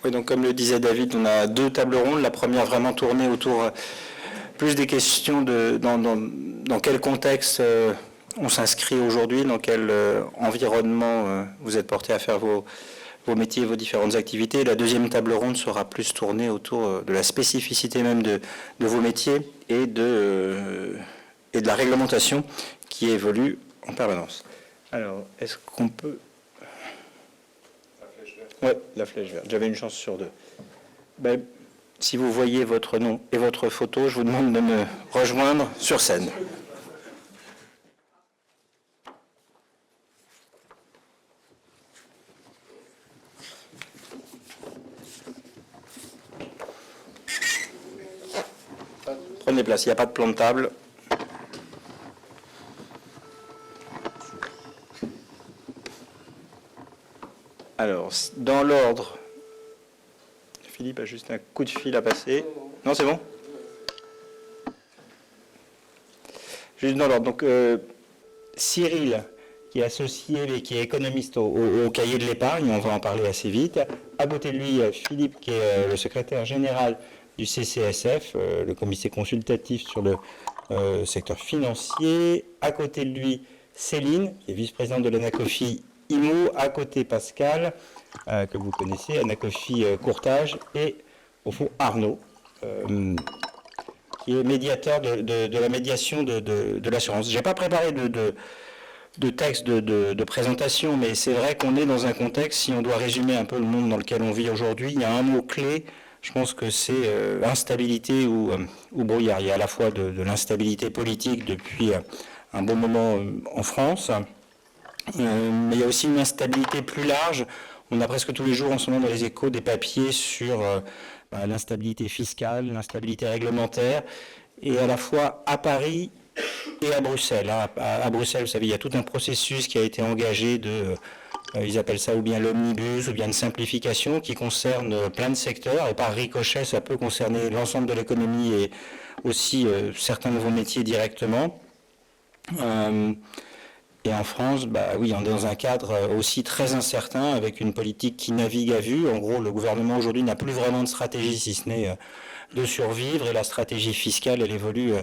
Oui, donc comme le disait David, on a deux tables rondes. La première vraiment tournée autour plus des questions de dans quel contexte on s'inscrit aujourd'hui, dans quel environnement vous êtes porté à faire vos métiers, vos différentes activités. La deuxième table ronde sera plus tournée autour de la spécificité même de vos métiers et de la réglementation qui évolue en permanence. Alors, est-ce qu'on peut... Oui, la flèche verte. J'avais une chance sur deux. Ben, si vous voyez votre nom et votre photo, je vous demande de me rejoindre sur scène. Prenez place, il n'y a pas de plan de table. Alors, dans l'ordre, Philippe a juste un coup de fil à passer. Non, c'est bon? Juste dans l'ordre. Donc, Cyril, qui est associé et qui est économiste au cahier de l'épargne, on va en parler assez vite. À côté de lui, Philippe, qui est le secrétaire général du CCSF, le comité consultatif sur le secteur financier. À côté de lui, Céline, qui est vice-présidente de l'Anacofi IMO. À côté, Pascal, que vous connaissez, Anacofi Courtage. Et au fond, Arnaud, qui est médiateur de la médiation de l'assurance. Je n'ai pas préparé de texte de présentation, mais c'est vrai qu'on est dans un contexte, si on doit résumer un peu le monde dans lequel on vit aujourd'hui, il y a un mot clé, je pense que c'est instabilité ou brouillard. Il y a à la fois de l'instabilité politique depuis un bon moment en France, mais il y a aussi une instabilité plus large. On a presque tous les jours en ce moment dans les échos des papiers sur l'instabilité fiscale, l'instabilité réglementaire, et à la fois à Paris et à Bruxelles. À Bruxelles, vous savez, il y a tout un processus qui a été engagé ils appellent ça ou bien l'omnibus, ou bien une simplification qui concerne plein de secteurs, et par ricochet, ça peut concerner l'ensemble de l'économie et aussi certains nouveaux métiers directement. Et en France, oui, on est dans un cadre aussi très incertain, avec une politique qui navigue à vue. En gros, le gouvernement aujourd'hui n'a plus vraiment de stratégie, si ce n'est de survivre, et la stratégie fiscale, elle évolue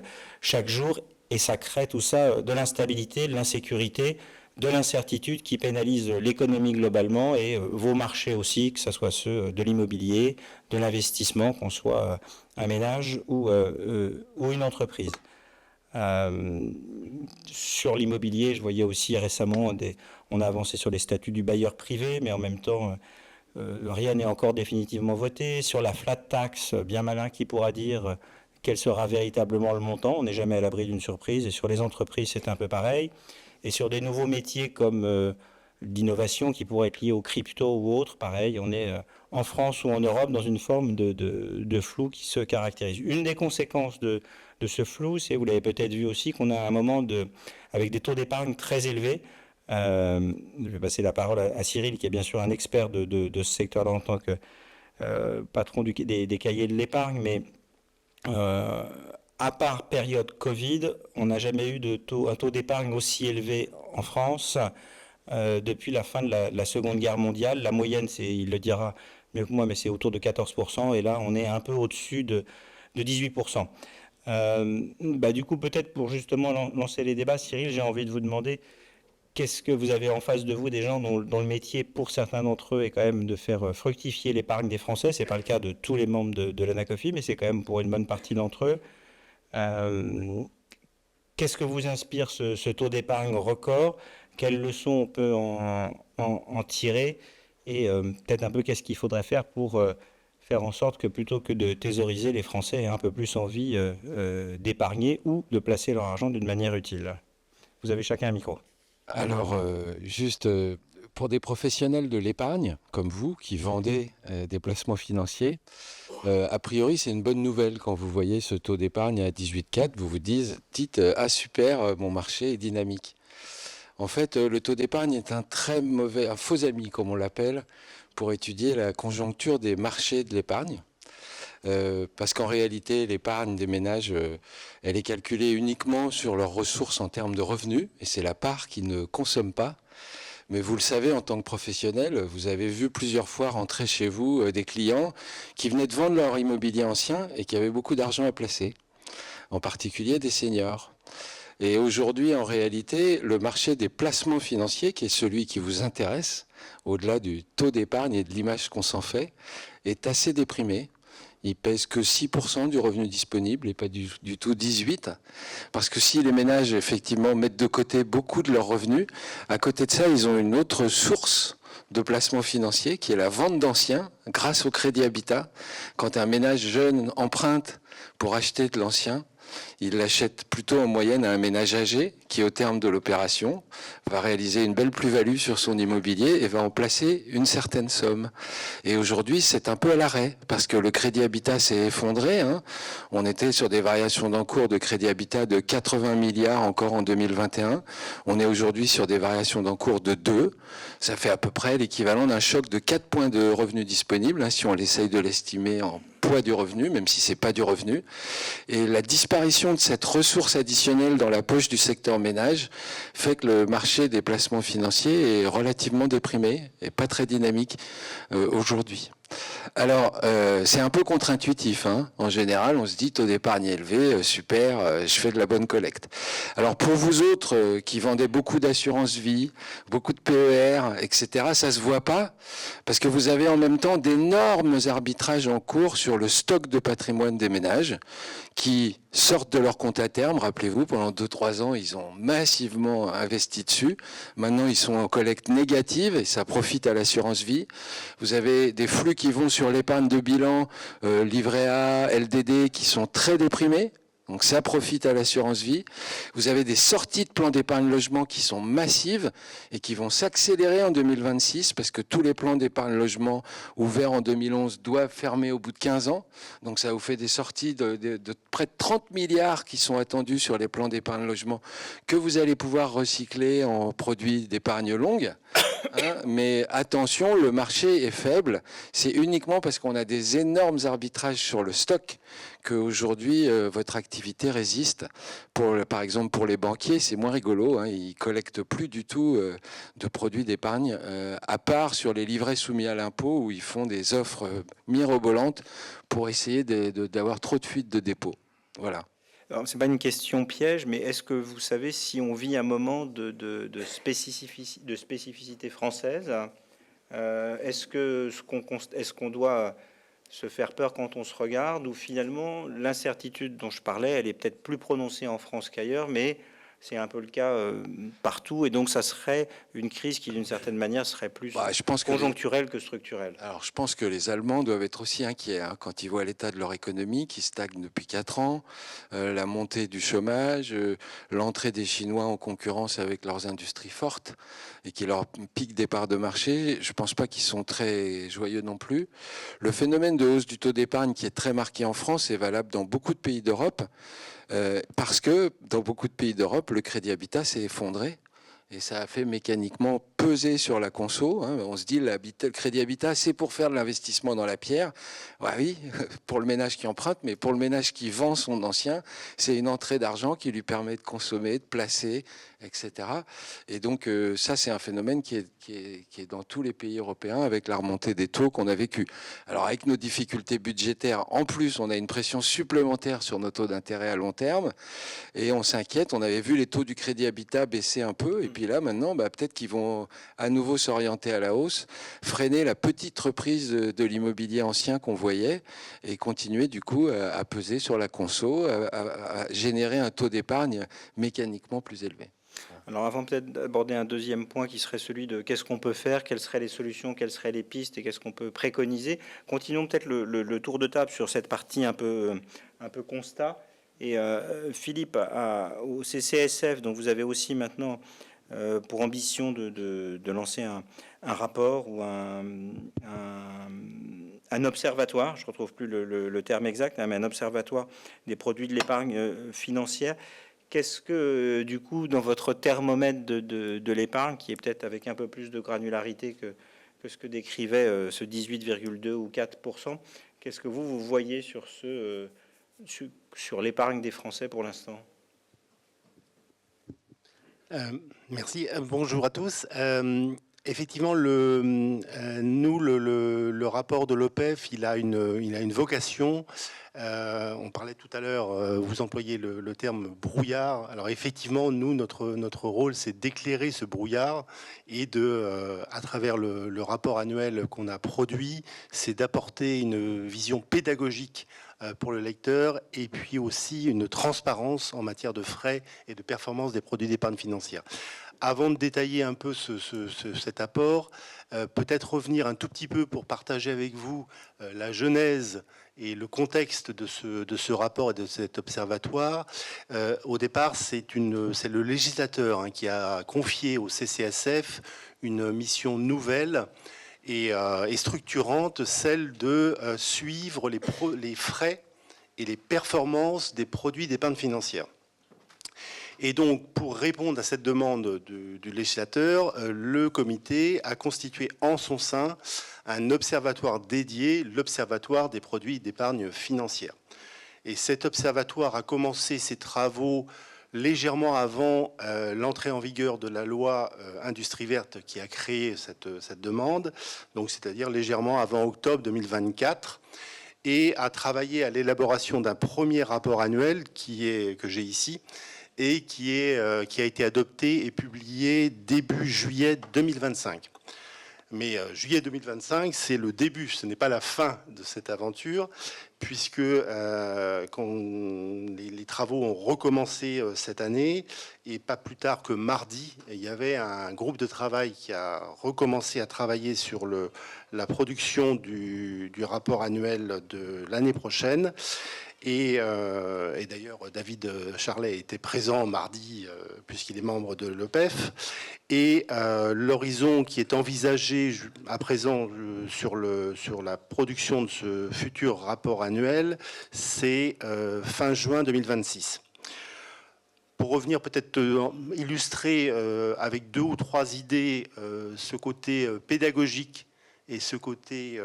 chaque jour, et ça crée tout ça de l'instabilité, de l'insécurité, de l'incertitude qui pénalise l'économie globalement et vos marchés aussi, que ce soit ceux de l'immobilier, de l'investissement, qu'on soit un ménage ou une entreprise. Sur l'immobilier, je voyais aussi récemment, on a avancé sur les statuts du bailleur privé, mais en même temps, rien n'est encore définitivement voté. Sur la flat tax, bien malin qui pourra dire quel sera véritablement le montant. On n'est jamais à l'abri d'une surprise. Et sur les entreprises, c'est un peu pareil. Et sur des nouveaux métiers comme d'innovation qui pourraient être liés aux crypto ou autres, pareil, on est en France ou en Europe dans une forme de flou qui se caractérise. Une des conséquences de ce flou, c'est, vous l'avez peut-être vu aussi, qu'on a un moment avec des taux d'épargne très élevés. Je vais passer la parole à Cyril, qui est bien sûr un expert de ce secteur-là en tant que patron des cahiers de l'épargne, mais à part période Covid, on n'a jamais eu un taux d'épargne aussi élevé en France depuis la fin de la Seconde Guerre mondiale. La moyenne, il le dira mieux que moi, mais c'est autour de 14%, et là, on est un peu au-dessus de 18%. Du coup, peut-être pour justement lancer les débats, Cyril, j'ai envie de vous demander qu'est-ce que vous avez en face de vous des gens dont le métier, pour certains d'entre eux, est quand même de faire fructifier l'épargne des Français. Ce n'est pas le cas de tous les membres de l'Anacofi, mais c'est quand même pour une bonne partie d'entre eux. Qu'est-ce que vous inspire ce taux d'épargne record? Quelles leçons on peut en tirer? Et peut-être un peu qu'est-ce qu'il faudrait faire pour faire en sorte que plutôt que de thésauriser, les Français aient un peu plus envie d'épargner ou de placer leur argent d'une manière utile. Vous avez chacun un micro. Alors, pour des professionnels de l'épargne, comme vous, qui vendez des placements financiers, a priori, c'est une bonne nouvelle quand vous voyez ce taux d'épargne à 18,4. Vous vous dites, ah super, mon marché est dynamique. En fait, le taux d'épargne est un faux ami, comme on l'appelle, pour étudier la conjoncture des marchés de l'épargne. Parce qu'en réalité, l'épargne des ménages, elle est calculée uniquement sur leurs ressources en termes de revenus, et c'est la part qui ne consomme pas. Mais vous le savez, en tant que professionnel, vous avez vu plusieurs fois rentrer chez vous des clients qui venaient de vendre leur immobilier ancien et qui avaient beaucoup d'argent à placer, en particulier des seniors. Et aujourd'hui, en réalité, le marché des placements financiers, qui est celui qui vous intéresse, au-delà du taux d'épargne et de l'image qu'on s'en fait, est assez déprimé. Il pèse que 6% du revenu disponible et pas du tout 18%. Parce que si les ménages, effectivement, mettent de côté beaucoup de leurs revenus, à côté de ça, ils ont une autre source de placement financier qui est la vente d'anciens grâce au crédit habitat. Quand un ménage jeune emprunte pour acheter de l'ancien, il l'achète plutôt en moyenne à un ménage âgé qui, au terme de l'opération, va réaliser une belle plus-value sur son immobilier et va en placer une certaine somme. Et aujourd'hui, c'est un peu à l'arrêt parce que le crédit habitat s'est effondré. On était sur des variations d'encours de crédit habitat de 80 milliards encore en 2021. On est aujourd'hui sur des variations d'encours de 2. Ça fait à peu près l'équivalent d'un choc de 4 points de revenus disponibles, si on essaye de l'estimer en poids du revenu, même si c'est pas du revenu. Et la disparition de cette ressource additionnelle dans la poche du secteur ménage fait que le marché des placements financiers est relativement déprimé et pas très dynamique aujourd'hui. Alors, c'est un peu contre-intuitif. En général, on se dit taux d'épargne élevé, super, je fais de la bonne collecte. Alors, pour vous autres qui vendez beaucoup d'assurance vie, beaucoup de PER, etc., ça se voit pas parce que vous avez en même temps d'énormes arbitrages en cours sur le stock de patrimoine des ménages qui sortent de leur compte à terme. Rappelez-vous, pendant 2-3 ans, ils ont massivement investi dessus. Maintenant, ils sont en collecte négative et ça profite à l'assurance vie. Vous avez des flux qui vont sur l'épargne de bilan, livret A, LDD, qui sont très déprimés. Donc ça profite à l'assurance vie. Vous avez des sorties de plans d'épargne logement qui sont massives et qui vont s'accélérer en 2026 parce que tous les plans d'épargne logement ouverts en 2011 doivent fermer au bout de 15 ans. Donc ça vous fait des sorties de près de 30 milliards qui sont attendus sur les plans d'épargne logement que vous allez pouvoir recycler en produits d'épargne longue. Mais attention, le marché est faible. C'est uniquement parce qu'on a des énormes arbitrages sur le stock qu'aujourd'hui votre activité résiste. Par exemple, pour les banquiers, c'est moins rigolo. Ils collectent plus du tout de produits d'épargne, à part sur les livrets soumis à l'impôt où ils font des offres mirobolantes pour essayer d'avoir trop de fuites de dépôt. Voilà. Alors, c'est pas une question piège, mais est-ce que vous savez si on vit un moment de spécificité française? Est-ce qu'on doit se faire peur quand on se regarde, ou finalement l'incertitude dont je parlais, elle est peut-être plus prononcée en France qu'ailleurs, mais c'est un peu le cas partout, et donc ça serait une crise qui d'une certaine manière serait plus conjoncturelle que structurelle. Alors je pense que les Allemands doivent être aussi inquiets quand ils voient l'état de leur économie qui stagne depuis 4 ans, la montée du chômage, l'entrée des Chinois en concurrence avec leurs industries fortes et qui leur piquent des parts de marché. Je ne pense pas qu'ils sont très joyeux non plus. Le phénomène de hausse du taux d'épargne qui est très marqué en France est valable dans beaucoup de pays d'Europe. Parce que dans beaucoup de pays d'Europe, le crédit habitat s'est effondré et ça a fait mécaniquement peser sur la conso. On se dit le crédit habitat, c'est pour faire de l'investissement dans la pierre. Ouais, oui, pour le ménage qui emprunte, mais pour le ménage qui vend son ancien, c'est une entrée d'argent qui lui permet de consommer, de placer, etc. Et donc ça, c'est un phénomène qui est dans tous les pays européens avec la remontée des taux qu'on a vécu. Alors avec nos difficultés budgétaires, en plus, on a une pression supplémentaire sur nos taux d'intérêt à long terme et on s'inquiète. On avait vu les taux du crédit habitat baisser un peu et puis là, maintenant, peut-être qu'ils vont à nouveau s'orienter à la hausse, freiner la petite reprise de l'immobilier ancien qu'on voyait et continuer du coup à peser sur la conso, à générer un taux d'épargne mécaniquement plus élevé. Alors avant peut-être d'aborder un deuxième point qui serait celui de qu'est-ce qu'on peut faire, quelles seraient les solutions, quelles seraient les pistes et qu'est-ce qu'on peut préconiser, continuons peut-être le tour de table sur cette partie un peu constat. Et Philippe, au CCSF, donc vous avez aussi maintenant pour ambition de lancer un rapport ou un observatoire, je ne retrouve plus le terme exact, mais un observatoire des produits de l'épargne financière. Qu'est-ce que, du coup, dans votre thermomètre de l'épargne, qui est peut-être avec un peu plus de granularité que ce que décrivait ce 18,2 ou 4%, qu'est-ce que vous voyez sur l'épargne des Français pour l'instant? Merci. Bonjour à tous. Effectivement, le rapport de l'OPEF, il a une vocation. On parlait tout à l'heure, vous employez le terme brouillard. Alors effectivement, nous, notre rôle, c'est d'éclairer ce brouillard et à travers le rapport annuel qu'on a produit, c'est d'apporter une vision pédagogique pour le lecteur et puis aussi une transparence en matière de frais et de performance des produits d'épargne financière. Avant de détailler un peu cet apport, peut-être revenir un tout petit peu pour partager avec vous la genèse et le contexte de ce rapport et de cet observatoire. Au départ, c'est le législateur qui a confié au CCSF une mission nouvelle et structurante, celle de suivre les frais et les performances des produits d'épargne financière. Et donc, pour répondre à cette demande du législateur, le comité a constitué en son sein un observatoire dédié, l'Observatoire des produits d'épargne financière. Et cet observatoire a commencé ses travaux légèrement avant l'entrée en vigueur de la loi Industrie verte qui a créé cette demande, donc c'est-à-dire légèrement avant octobre 2024, et a travaillé à l'élaboration d'un premier rapport annuel que j'ai ici, et qui a été adopté et publié début juillet 2025. Mais juillet 2025, c'est le début, ce n'est pas la fin de cette aventure, puisque quand les travaux ont recommencé cette année, et pas plus tard que mardi, il y avait un groupe de travail qui a recommencé à travailler sur la production du rapport annuel de l'année prochaine. Et d'ailleurs, David Charlet était présent mardi, puisqu'il est membre de l'OPEF. Et l'horizon qui est envisagé à présent sur la production de ce futur rapport annuel, c'est fin juin 2026. Pour revenir peut-être illustrer avec 2 ou 3 idées ce côté pédagogique et ce côté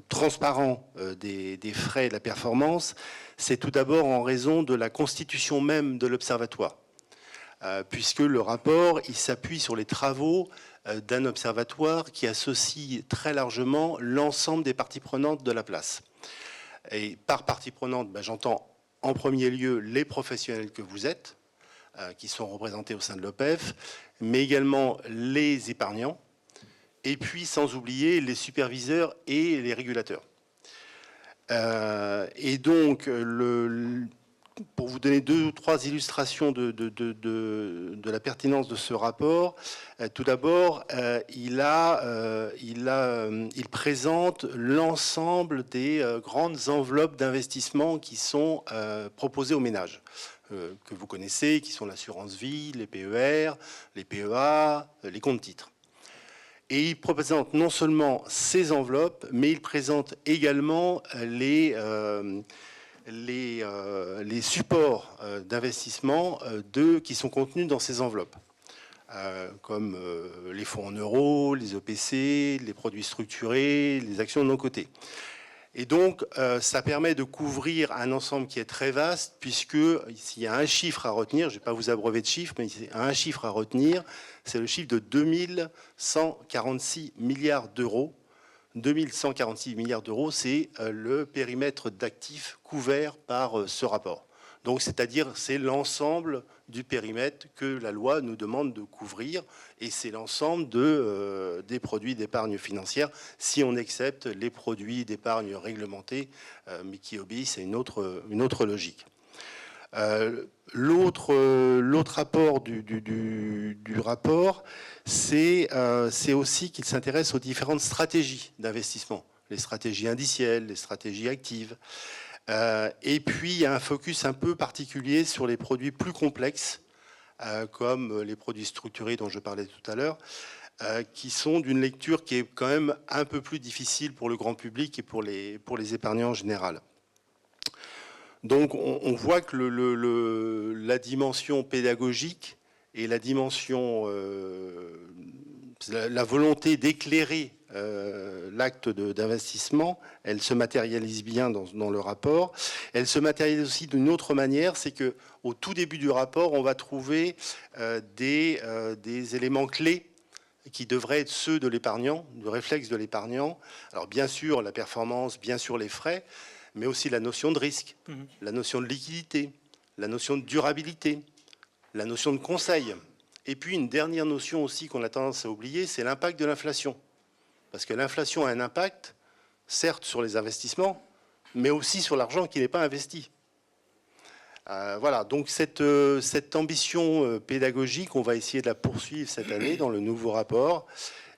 transparent des frais et de la performance, c'est tout d'abord en raison de la constitution même de l'observatoire. Puisque le rapport, il s'appuie sur les travaux d'un observatoire qui associe très largement l'ensemble des parties prenantes de la place. Et par parties prenantes, j'entends en premier lieu les professionnels que vous êtes, qui sont représentés au sein de l'OPEF, mais également les épargnants, et puis sans oublier les superviseurs et les régulateurs. Et donc, pour vous donner 2 ou 3 illustrations de la pertinence de ce rapport, tout d'abord, il présente l'ensemble des grandes enveloppes d'investissement qui sont proposées aux ménages, que vous connaissez, qui sont l'assurance vie, les PER, les PEA, les comptes titres. Et il présente non seulement ces enveloppes, mais il présente également les supports d'investissement qui sont contenus dans ces enveloppes, comme les fonds en euros, les OPC, les produits structurés, les actions non cotées. Et donc, ça permet de couvrir un ensemble qui est très vaste, puisque s'il y a un chiffre à retenir, je ne vais pas vous abreuver de chiffres, mais il y a un chiffre à retenir, c'est le chiffre de 2146 milliards d'euros. 2146 milliards d'euros, c'est le périmètre d'actifs couvert par ce rapport. Donc, c'est-à-dire, c'est l'ensemble du périmètre que la loi nous demande de couvrir, et c'est l'ensemble des produits d'épargne financière, si on accepte les produits d'épargne réglementés, mais qui obéissent à une autre logique. L'autre apport du rapport, c'est aussi qu'il s'intéresse aux différentes stratégies d'investissement, les stratégies indicielles, les stratégies actives. Et puis, il y a un focus un peu particulier sur les produits plus complexes, comme les produits structurés dont je parlais tout à l'heure, qui sont d'une lecture qui est quand même un peu plus difficile pour le grand public et pour les épargnants en général. Donc, on voit que la dimension pédagogique et la dimension, la volonté d'éclairer l'acte d'investissement, elle se matérialise bien dans le rapport. Elle se matérialise aussi d'une autre manière, c'est que au tout début du rapport, on va trouver des éléments clés qui devraient être ceux de l'épargnant, du réflexe de l'épargnant. Alors bien sûr la performance, bien sûr les frais, mais aussi la notion de risque, la notion de liquidité, la notion de durabilité, la notion de conseil. Et puis une dernière notion aussi qu'on a tendance à oublier, c'est l'impact de l'inflation. Parce que l'inflation a un impact, certes sur les investissements, mais aussi sur l'argent qui n'est pas investi. Voilà, donc cette ambition pédagogique, on va essayer de la poursuivre cette année dans le nouveau rapport.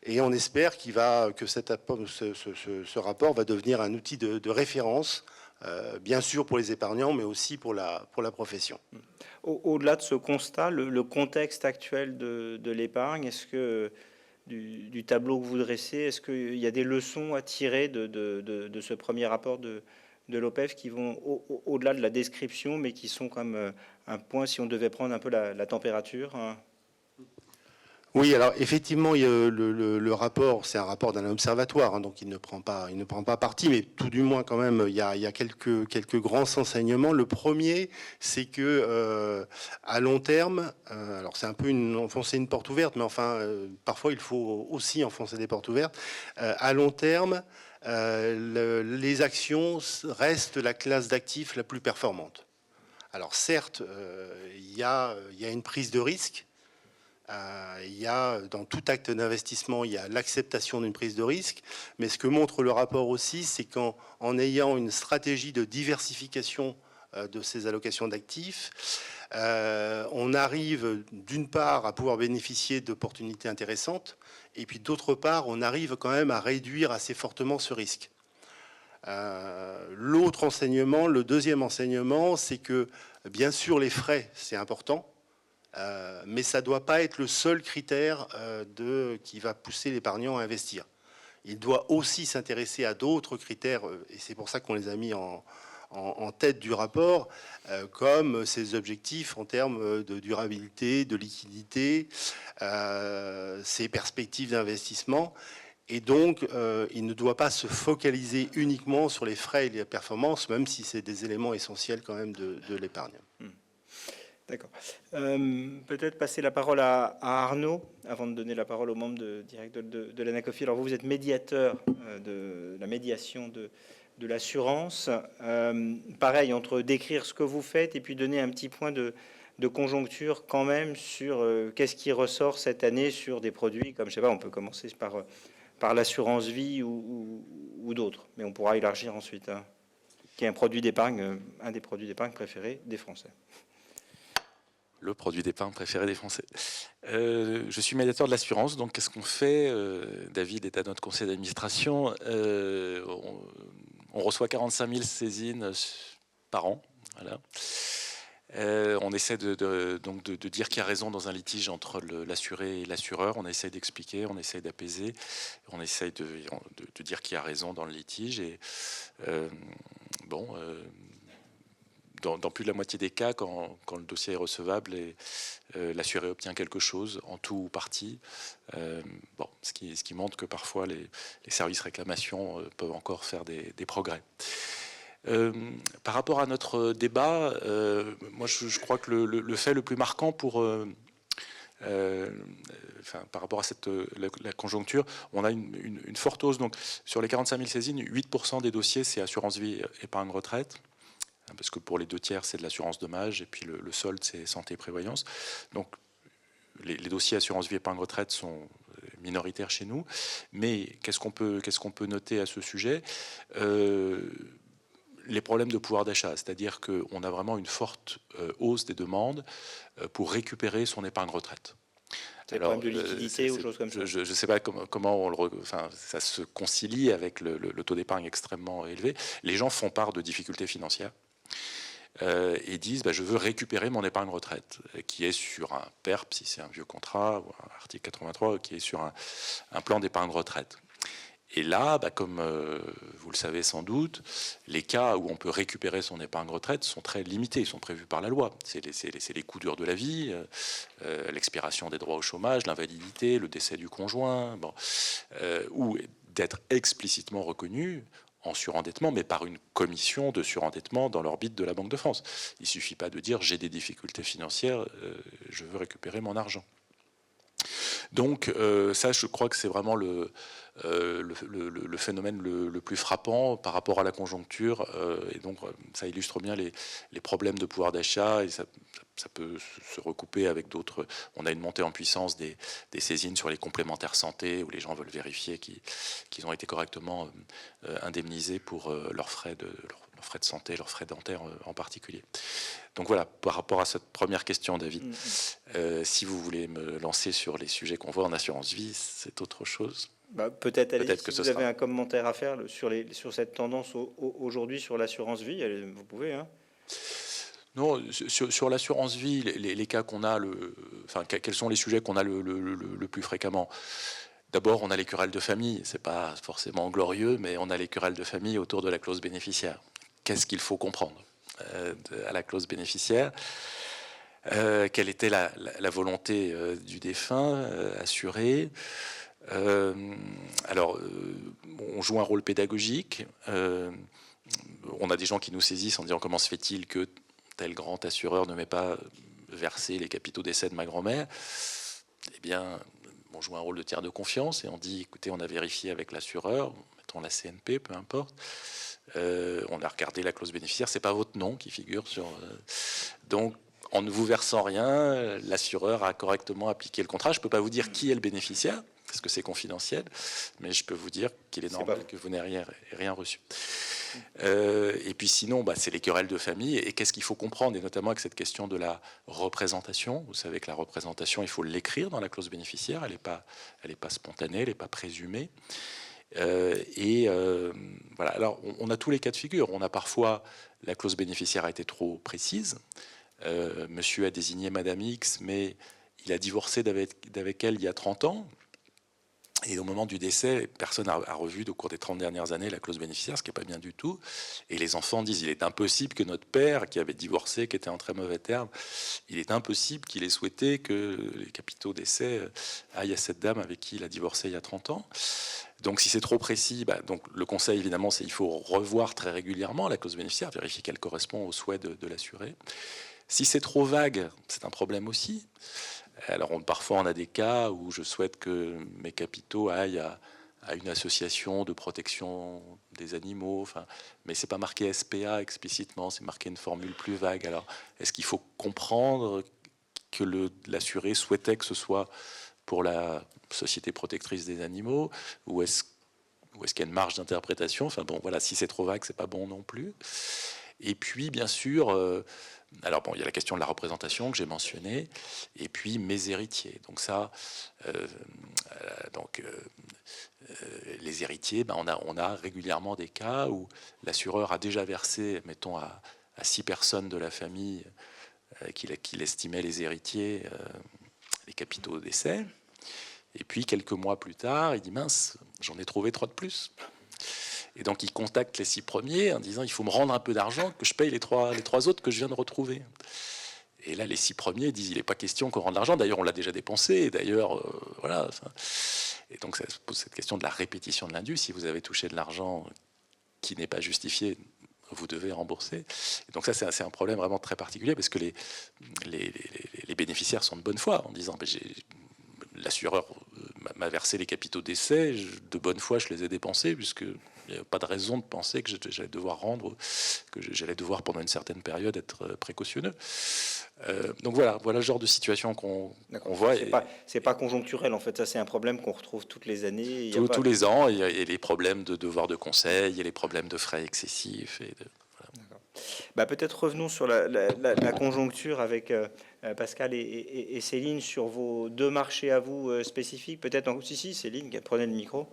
Et on espère que ce rapport va devenir un outil de référence, bien sûr pour les épargnants, mais aussi pour la profession. Au-delà de ce constat, le contexte actuel de l'épargne, est-ce que du tableau que vous dressez, est-ce qu'il y a des leçons à tirer de ce premier rapport de l'OPEF qui vont au-delà de la description, mais qui sont comme un point, si on devait prendre un peu la température, hein? Oui, alors effectivement, le rapport, c'est un rapport d'un observatoire, hein, donc il ne prend pas parti, mais tout du moins quand même, il y a quelques grands enseignements. Le premier, c'est que à long terme, alors c'est un peu enfoncer une porte ouverte, mais enfin, parfois il faut aussi enfoncer des portes ouvertes. À long terme, les actions restent la classe d'actifs la plus performante. Alors certes, il y a une prise de risque. Il y a, dans tout acte d'investissement, il y a l'acceptation d'une prise de risque. Mais ce que montre le rapport aussi, c'est qu'en ayant une stratégie de diversification de ces allocations d'actifs, on arrive d'une part à pouvoir bénéficier d'opportunités intéressantes, et puis d'autre part, on arrive quand même à réduire assez fortement ce risque. L'autre enseignement, le deuxième enseignement, c'est que bien sûr les frais, c'est important. Mais ça ne doit pas être le seul critère qui va pousser l'épargnant à investir. Il doit aussi s'intéresser à d'autres critères, et c'est pour ça qu'on les a mis en tête du rapport, comme ses objectifs en termes de durabilité, de liquidité, ses perspectives d'investissement. Et donc, il ne doit pas se focaliser uniquement sur les frais et les performances, même si c'est des éléments essentiels quand même de l'épargne. D'accord. Peut-être passer la parole à Arnaud, avant de donner la parole aux membres direct de l'ANACOFI. Alors vous êtes médiateur de la médiation de l'assurance. Pareil, entre décrire ce que vous faites et puis donner un petit point de conjoncture quand même sur qu'est-ce qui ressort cette année sur des produits comme, je sais pas, on peut commencer par l'assurance vie ou d'autres, mais on pourra élargir ensuite, hein, qui est un produit d'épargne, un des produits d'épargne préférés des Français. Le produit d'épargne préféré des Français. Je suis médiateur de l'assurance, donc qu'est-ce qu'on fait? David est à notre conseil d'administration. On reçoit 45 000 saisines par an. Voilà. On essaie donc de dire qui a raison dans un litige entre l'assuré et l'assureur. On essaie d'expliquer, on essaie d'apaiser, on essaie de dire qui a raison dans le litige. Et dans plus de la moitié des cas, quand le dossier est recevable, l'assuré obtient quelque chose, en tout ou partie. Ce qui montre que parfois les services réclamation peuvent encore faire des progrès. Par rapport à notre débat, moi je crois que le fait le plus marquant par rapport à la conjoncture, on a une forte hausse. Donc, sur les 45 000 saisines, 8% des dossiers, c'est assurance vie, épargne retraite. Parce que pour les 2 tiers, c'est de l'assurance dommage, et puis le solde, c'est santé et prévoyance. Donc, les dossiers assurance vie, épargne retraite sont minoritaires chez nous. Mais qu'est-ce qu'on peut noter à ce sujet? Les problèmes de pouvoir d'achat, c'est-à-dire qu'on a vraiment une forte hausse des demandes pour récupérer son épargne retraite. Des problèmes de liquidité ou choses comme ça. Je ne sais pas comment ça se concilie avec le taux d'épargne extrêmement élevé. Les gens font part de difficultés financières et disent je veux récupérer mon épargne retraite, qui est sur un PERP, si c'est un vieux contrat, ou un article 83, qui est sur un plan d'épargne retraite. Et là, comme vous le savez sans doute, les cas où on peut récupérer son épargne retraite sont très limités, ils sont prévus par la loi. C'est les coups durs de la vie, l'expiration des droits au chômage, l'invalidité, le décès du conjoint, ou d'être explicitement reconnus en surendettement, mais par une commission de surendettement dans l'orbite de la Banque de France. Il ne suffit pas de dire j'ai des difficultés financières, je veux récupérer mon argent. Donc ça, je crois que c'est vraiment le phénomène le plus frappant par rapport à la conjoncture, et donc ça illustre bien les problèmes de pouvoir d'achat, et ça peut se recouper avec d'autres. On a une montée en puissance des saisines sur les complémentaires santé, où les gens veulent vérifier qu'ils ont été correctement indemnisés pour leurs frais de santé, leurs frais dentaires en particulier. Donc voilà, par rapport à cette première question, David, si vous voulez me lancer sur les sujets qu'on voit en assurance vie, c'est autre chose. Peut-être que si vous avez un commentaire à faire sur cette tendance aujourd'hui sur l'assurance vie, vous pouvez. Hein. Non, sur l'assurance vie, les cas qu'on a, quels sont les sujets qu'on a le plus fréquemment? D'abord, on a les querelles de famille. C'est pas forcément glorieux, mais on a les querelles de famille autour de la clause bénéficiaire. Qu'est-ce qu'il faut comprendre à la clause bénéficiaire? Quelle était la volonté du défunt assuré? Alors, on joue un rôle pédagogique. On a des gens qui nous saisissent en disant comment se fait-il que tel grand assureur ne m'ait pas versé les capitaux décès de ma grand-mère? Eh bien, on joue un rôle de tiers de confiance et on dit, écoutez, on a vérifié avec l'assureur, mettons la CNP, peu importe, on a regardé la clause bénéficiaire, c'est pas votre nom qui figure sur... donc, en ne vous versant rien, l'assureur a correctement appliqué le contrat. Je ne peux pas vous dire qui est le bénéficiaire, parce que c'est confidentiel, mais je peux vous dire qu'il est normal que vous n'ayez rien reçu. Et puis sinon, c'est les querelles de famille. Et qu'est-ce qu'il faut comprendre, et notamment avec cette question de la représentation. Vous savez que la représentation, il faut l'écrire dans la clause bénéficiaire. Elle n'est pas spontanée, elle n'est pas présumée. Voilà. Alors, on a tous les cas de figure. On a parfois la clause bénéficiaire a été trop précise. Monsieur a désigné Madame X, mais il a divorcé d'avec elle il y a 30 ans. Et au moment du décès, personne n'a revu au cours des 30 dernières années la clause bénéficiaire, ce qui n'est pas bien du tout. Et les enfants disent, il est impossible que notre père, qui avait divorcé, qui était en très mauvais termes, il est impossible qu'il ait souhaité que les capitaux décès aillent à cette dame avec qui il a divorcé il y a 30 ans. Donc si c'est trop précis, donc le conseil évidemment, c'est qu'il faut revoir très régulièrement la clause bénéficiaire, vérifier qu'elle correspond aux souhaits de l'assuré. Si c'est trop vague, c'est un problème aussi. Alors parfois on a des cas où je souhaite que mes capitaux aillent à une association de protection des animaux, mais c'est pas marqué SPA explicitement, c'est marqué une formule plus vague. Alors est-ce qu'il faut comprendre que l'assuré souhaitait que ce soit pour la société protectrice des animaux, ou est-ce qu'il y a une marge d'interprétation? Voilà, si c'est trop vague, c'est pas bon non plus. Et puis bien sûr, il y a la question de la représentation que j'ai mentionnée, et puis mes héritiers. Donc ça, les héritiers, on a régulièrement des cas où l'assureur a déjà versé, mettons, à 6 personnes de la famille qu'il estimait les héritiers, les capitaux décès. Et puis quelques mois plus tard, il dit mince, j'en ai trouvé 3 de plus. Et donc il contacte les 6 premiers en disant il faut me rendre un peu d'argent que je paye les trois autres que je viens de retrouver. Et là les 6 premiers disent il n'est pas question qu'on rende l'argent. D'ailleurs on l'a déjà dépensé. Et d'ailleurs voilà. Et donc ça se pose cette question de la répétition de l'indu. Si vous avez touché de l'argent qui n'est pas justifié, vous devez rembourser. Et donc ça c'est un problème vraiment très particulier parce que les bénéficiaires sont de bonne foi en disant l'assureur m'a versé les capitaux décès, de bonne foi je les ai dépensés puisqu'il n'y a pas de raison de penser que j'allais devoir rendre, que j'allais devoir pendant une certaine période être précautionneux. Donc voilà le genre de situation qu'on voit. C'est pas conjoncturel en fait, ça c'est un problème qu'on retrouve toutes les années. Tous les ans, il y a les problèmes de devoir de conseil, il y a les problèmes de frais excessifs. Peut-être revenons sur la conjoncture avec Pascal et Céline sur vos 2 marchés à vous spécifiques. Peut-être si Céline, prenez le micro.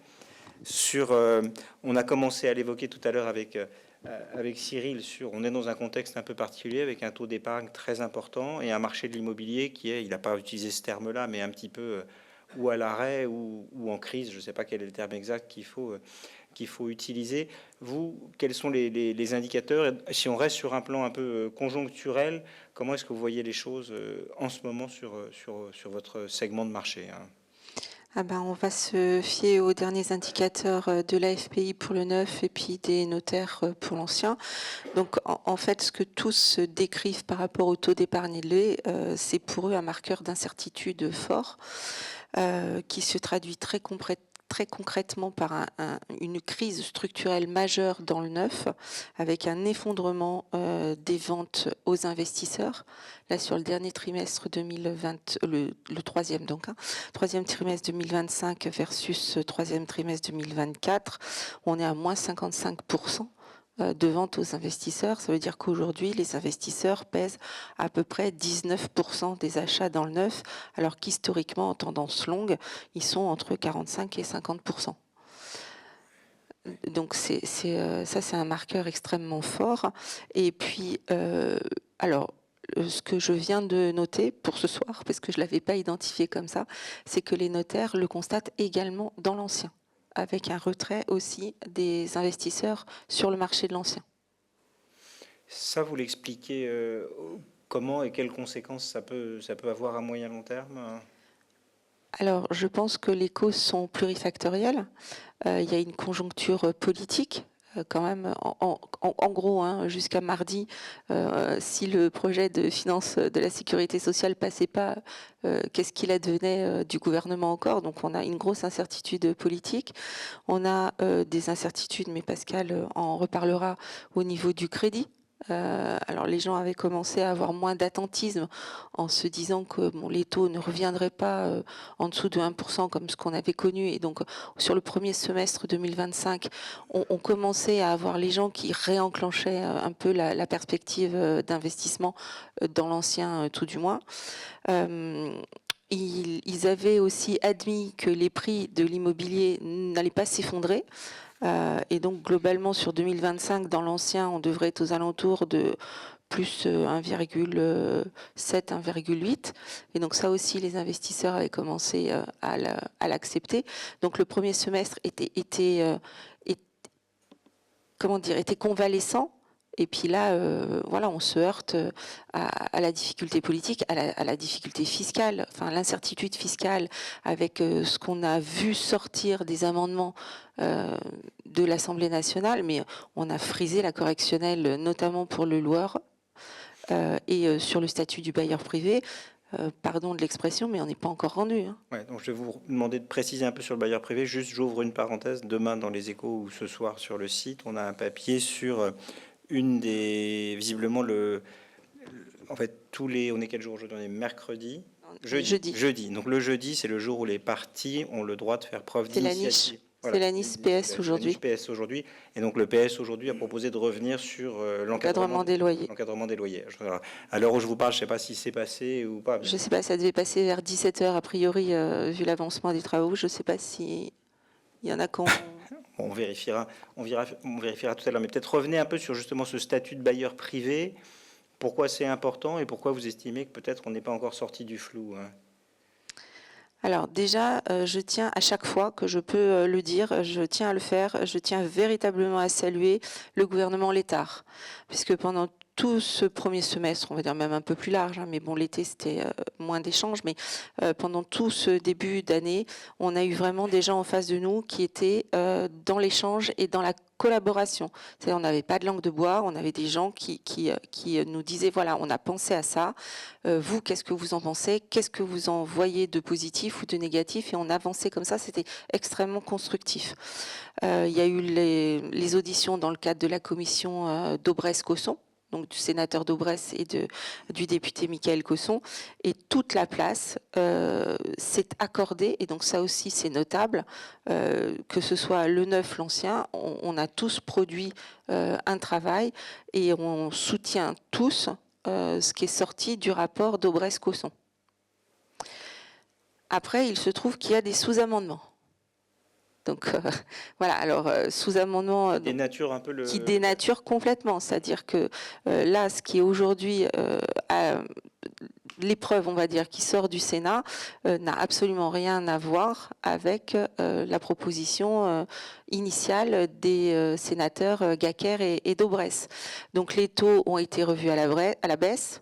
On a commencé à l'évoquer tout à l'heure avec Cyril. On est dans un contexte un peu particulier avec un taux d'épargne très important et un marché de l'immobilier qui est, il n'a pas utilisé ce terme-là, mais un petit peu ou à l'arrêt ou en crise. Je ne sais pas quel est le terme exact qu'il faut utiliser. Vous, quels sont les indicateurs? Si on reste sur un plan un peu conjoncturel, comment est-ce que vous voyez les choses en ce moment sur votre segment de marché, hein? On va se fier aux derniers indicateurs de l'AFPI pour le neuf et puis des notaires pour l'ancien. Donc en fait, ce que tous décrivent par rapport au taux d'épargne élevé, c'est pour eux un marqueur d'incertitude fort qui se traduit très concrètement par une crise structurelle majeure dans le neuf, avec un effondrement des ventes aux investisseurs. Là, sur le dernier trimestre 2020, le troisième donc, troisième trimestre 2025 versus troisième trimestre 2024, on est à moins 55% de ventes aux investisseurs. Ça veut dire qu'aujourd'hui, les investisseurs pèsent à peu près 19% des achats dans le neuf, alors qu'historiquement, en tendance longue, ils sont entre 45 et 50%. Donc ça, c'est un marqueur extrêmement fort. Et puis, ce que je viens de noter pour ce soir, parce que je ne l'avais pas identifié comme ça, c'est que les notaires le constatent également dans l'ancien, avec un retrait aussi des investisseurs sur le marché de l'ancien. Ça, vous l'expliquez comment et quelles conséquences ça peut avoir à moyen long terme? Alors, je pense que les causes sont plurifactorielles. Il y a une conjoncture politique. Quand même, en gros, jusqu'à mardi, si le projet de finance de la sécurité sociale passait pas, qu'est-ce qu'il advenait du gouvernement encore? Donc, on a une grosse incertitude politique. On a des incertitudes, mais Pascal en reparlera, au niveau du crédit. Alors les gens avaient commencé à avoir moins d'attentisme en se disant que les taux ne reviendraient pas en dessous de 1% comme ce qu'on avait connu. Et donc sur le premier semestre 2025, on commençait à avoir les gens qui réenclenchaient un peu la perspective d'investissement dans l'ancien tout du moins. Ils avaient aussi admis que les prix de l'immobilier n'allaient pas s'effondrer. Et donc, globalement, sur 2025, dans l'ancien, on devrait être aux alentours de plus 1,7, 1,8. Et donc, ça aussi, les investisseurs avaient commencé à l'accepter. Donc, le premier semestre était convalescent. Et puis là, on se heurte à la difficulté politique, à la difficulté fiscale, enfin l'incertitude fiscale, avec ce qu'on a vu sortir des amendements de l'Assemblée nationale, mais on a frisé la correctionnelle, notamment pour le loueur, et sur le statut du bailleur privé. Pardon de l'expression, mais on n'est pas encore rendu. Ouais, donc je vais vous demander de préciser un peu sur le bailleur privé. Juste, j'ouvre une parenthèse. Demain, dans les Échos ou ce soir sur le site, on a un papier sur visiblement en fait, on est quel jour aujourd'hui? On est mercredi. Jeudi. Donc le jeudi, c'est le jour où les partis ont le droit de faire preuve d'initiative. C'est la niche PS aujourd'hui. PS aujourd'hui. Et donc le PS aujourd'hui a proposé de revenir sur l'encadrement des loyers. L'encadrement des loyers. À l'heure où je vous parle, je ne sais pas si c'est passé ou pas. Je ne sais pas, ça devait passer vers 17h a priori, vu l'avancement des travaux. Je ne sais pas s'il y en a qu'on... On vérifiera tout à l'heure. Mais peut-être revenez un peu sur justement ce statut de bailleur privé. Pourquoi c'est important et pourquoi vous estimez que peut-être on n'est pas encore sorti du flou? Alors déjà, je tiens à chaque fois que je peux le dire, je tiens à le faire, je tiens véritablement à saluer le gouvernement Létard, puisque pendant tout ce premier semestre, on va dire même un peu plus large, mais bon, l'été c'était moins d'échanges, mais pendant tout ce début d'année, on a eu vraiment des gens en face de nous qui étaient dans l'échange et dans la collaboration. C'est-à-dire, on n'avait pas de langue de bois, on avait des gens qui nous disaient, voilà, on a pensé à ça, vous, qu'est-ce que vous en pensez, qu'est-ce que vous en voyez de positif ou de négatif, et on avançait comme ça, c'était extrêmement constructif. Il y a eu les auditions dans le cadre de la commission d'Aubresse-Cosson, donc du sénateur d'Aubresse et du député Michaël Cosson, et toute la place s'est accordée, et donc ça aussi c'est notable, que ce soit le neuf, l'ancien, on a tous produit un travail, et on soutient tous ce qui est sorti du rapport d'Aubresse-Cosson. Après, il se trouve qu'il y a des sous-amendements. Donc voilà, alors sous-amendement qui dénature complètement, c'est-à-dire que là, ce qui est aujourd'hui l'épreuve, on va dire, qui sort du Sénat, n'a absolument rien à voir avec la proposition initiale des sénateurs Gacquerre et d'Aubresse. Donc les taux ont été revus à la baisse.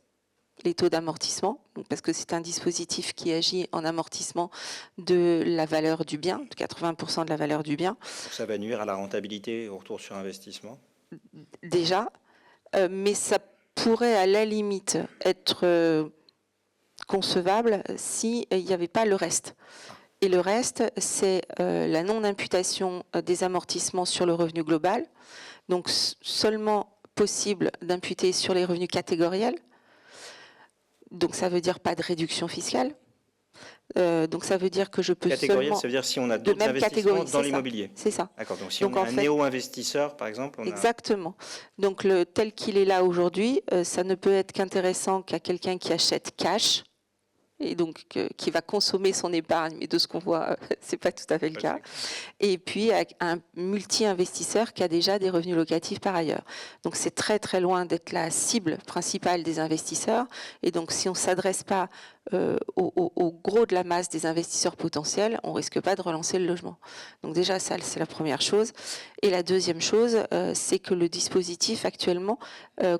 les taux d'amortissement, parce que c'est un dispositif qui agit en amortissement de la valeur du bien, de 80% de la valeur du bien. Ça va nuire à la rentabilité au retour sur investissement. Déjà, mais ça pourrait à la limite être concevable s'il n'y avait pas le reste. Et le reste, c'est la non-imputation des amortissements sur le revenu global, donc seulement possible d'imputer sur les revenus catégoriels. Donc ça veut dire pas de réduction fiscale. Donc ça veut dire que je peux Catégoriel, seulement... ça veut dire si on a d'autres investissements dans l'immobilier. C'est ça. D'accord, donc si Donc, on est en un fait, néo-investisseur, par exemple, on a... Exactement. Donc tel qu'il est là aujourd'hui, ça ne peut être qu'intéressant qu'à quelqu'un qui achète cash, et donc qui va consommer son épargne, mais de ce qu'on voit, c'est pas tout à fait le cas. Et puis un multi-investisseur qui a déjà des revenus locatifs par ailleurs. Donc c'est très très loin d'être la cible principale des investisseurs. Et donc si on ne s'adresse pas au gros de la masse des investisseurs potentiels, on risque pas de relancer le logement. Donc déjà ça, c'est la première chose. Et la deuxième chose, c'est que le dispositif actuellement,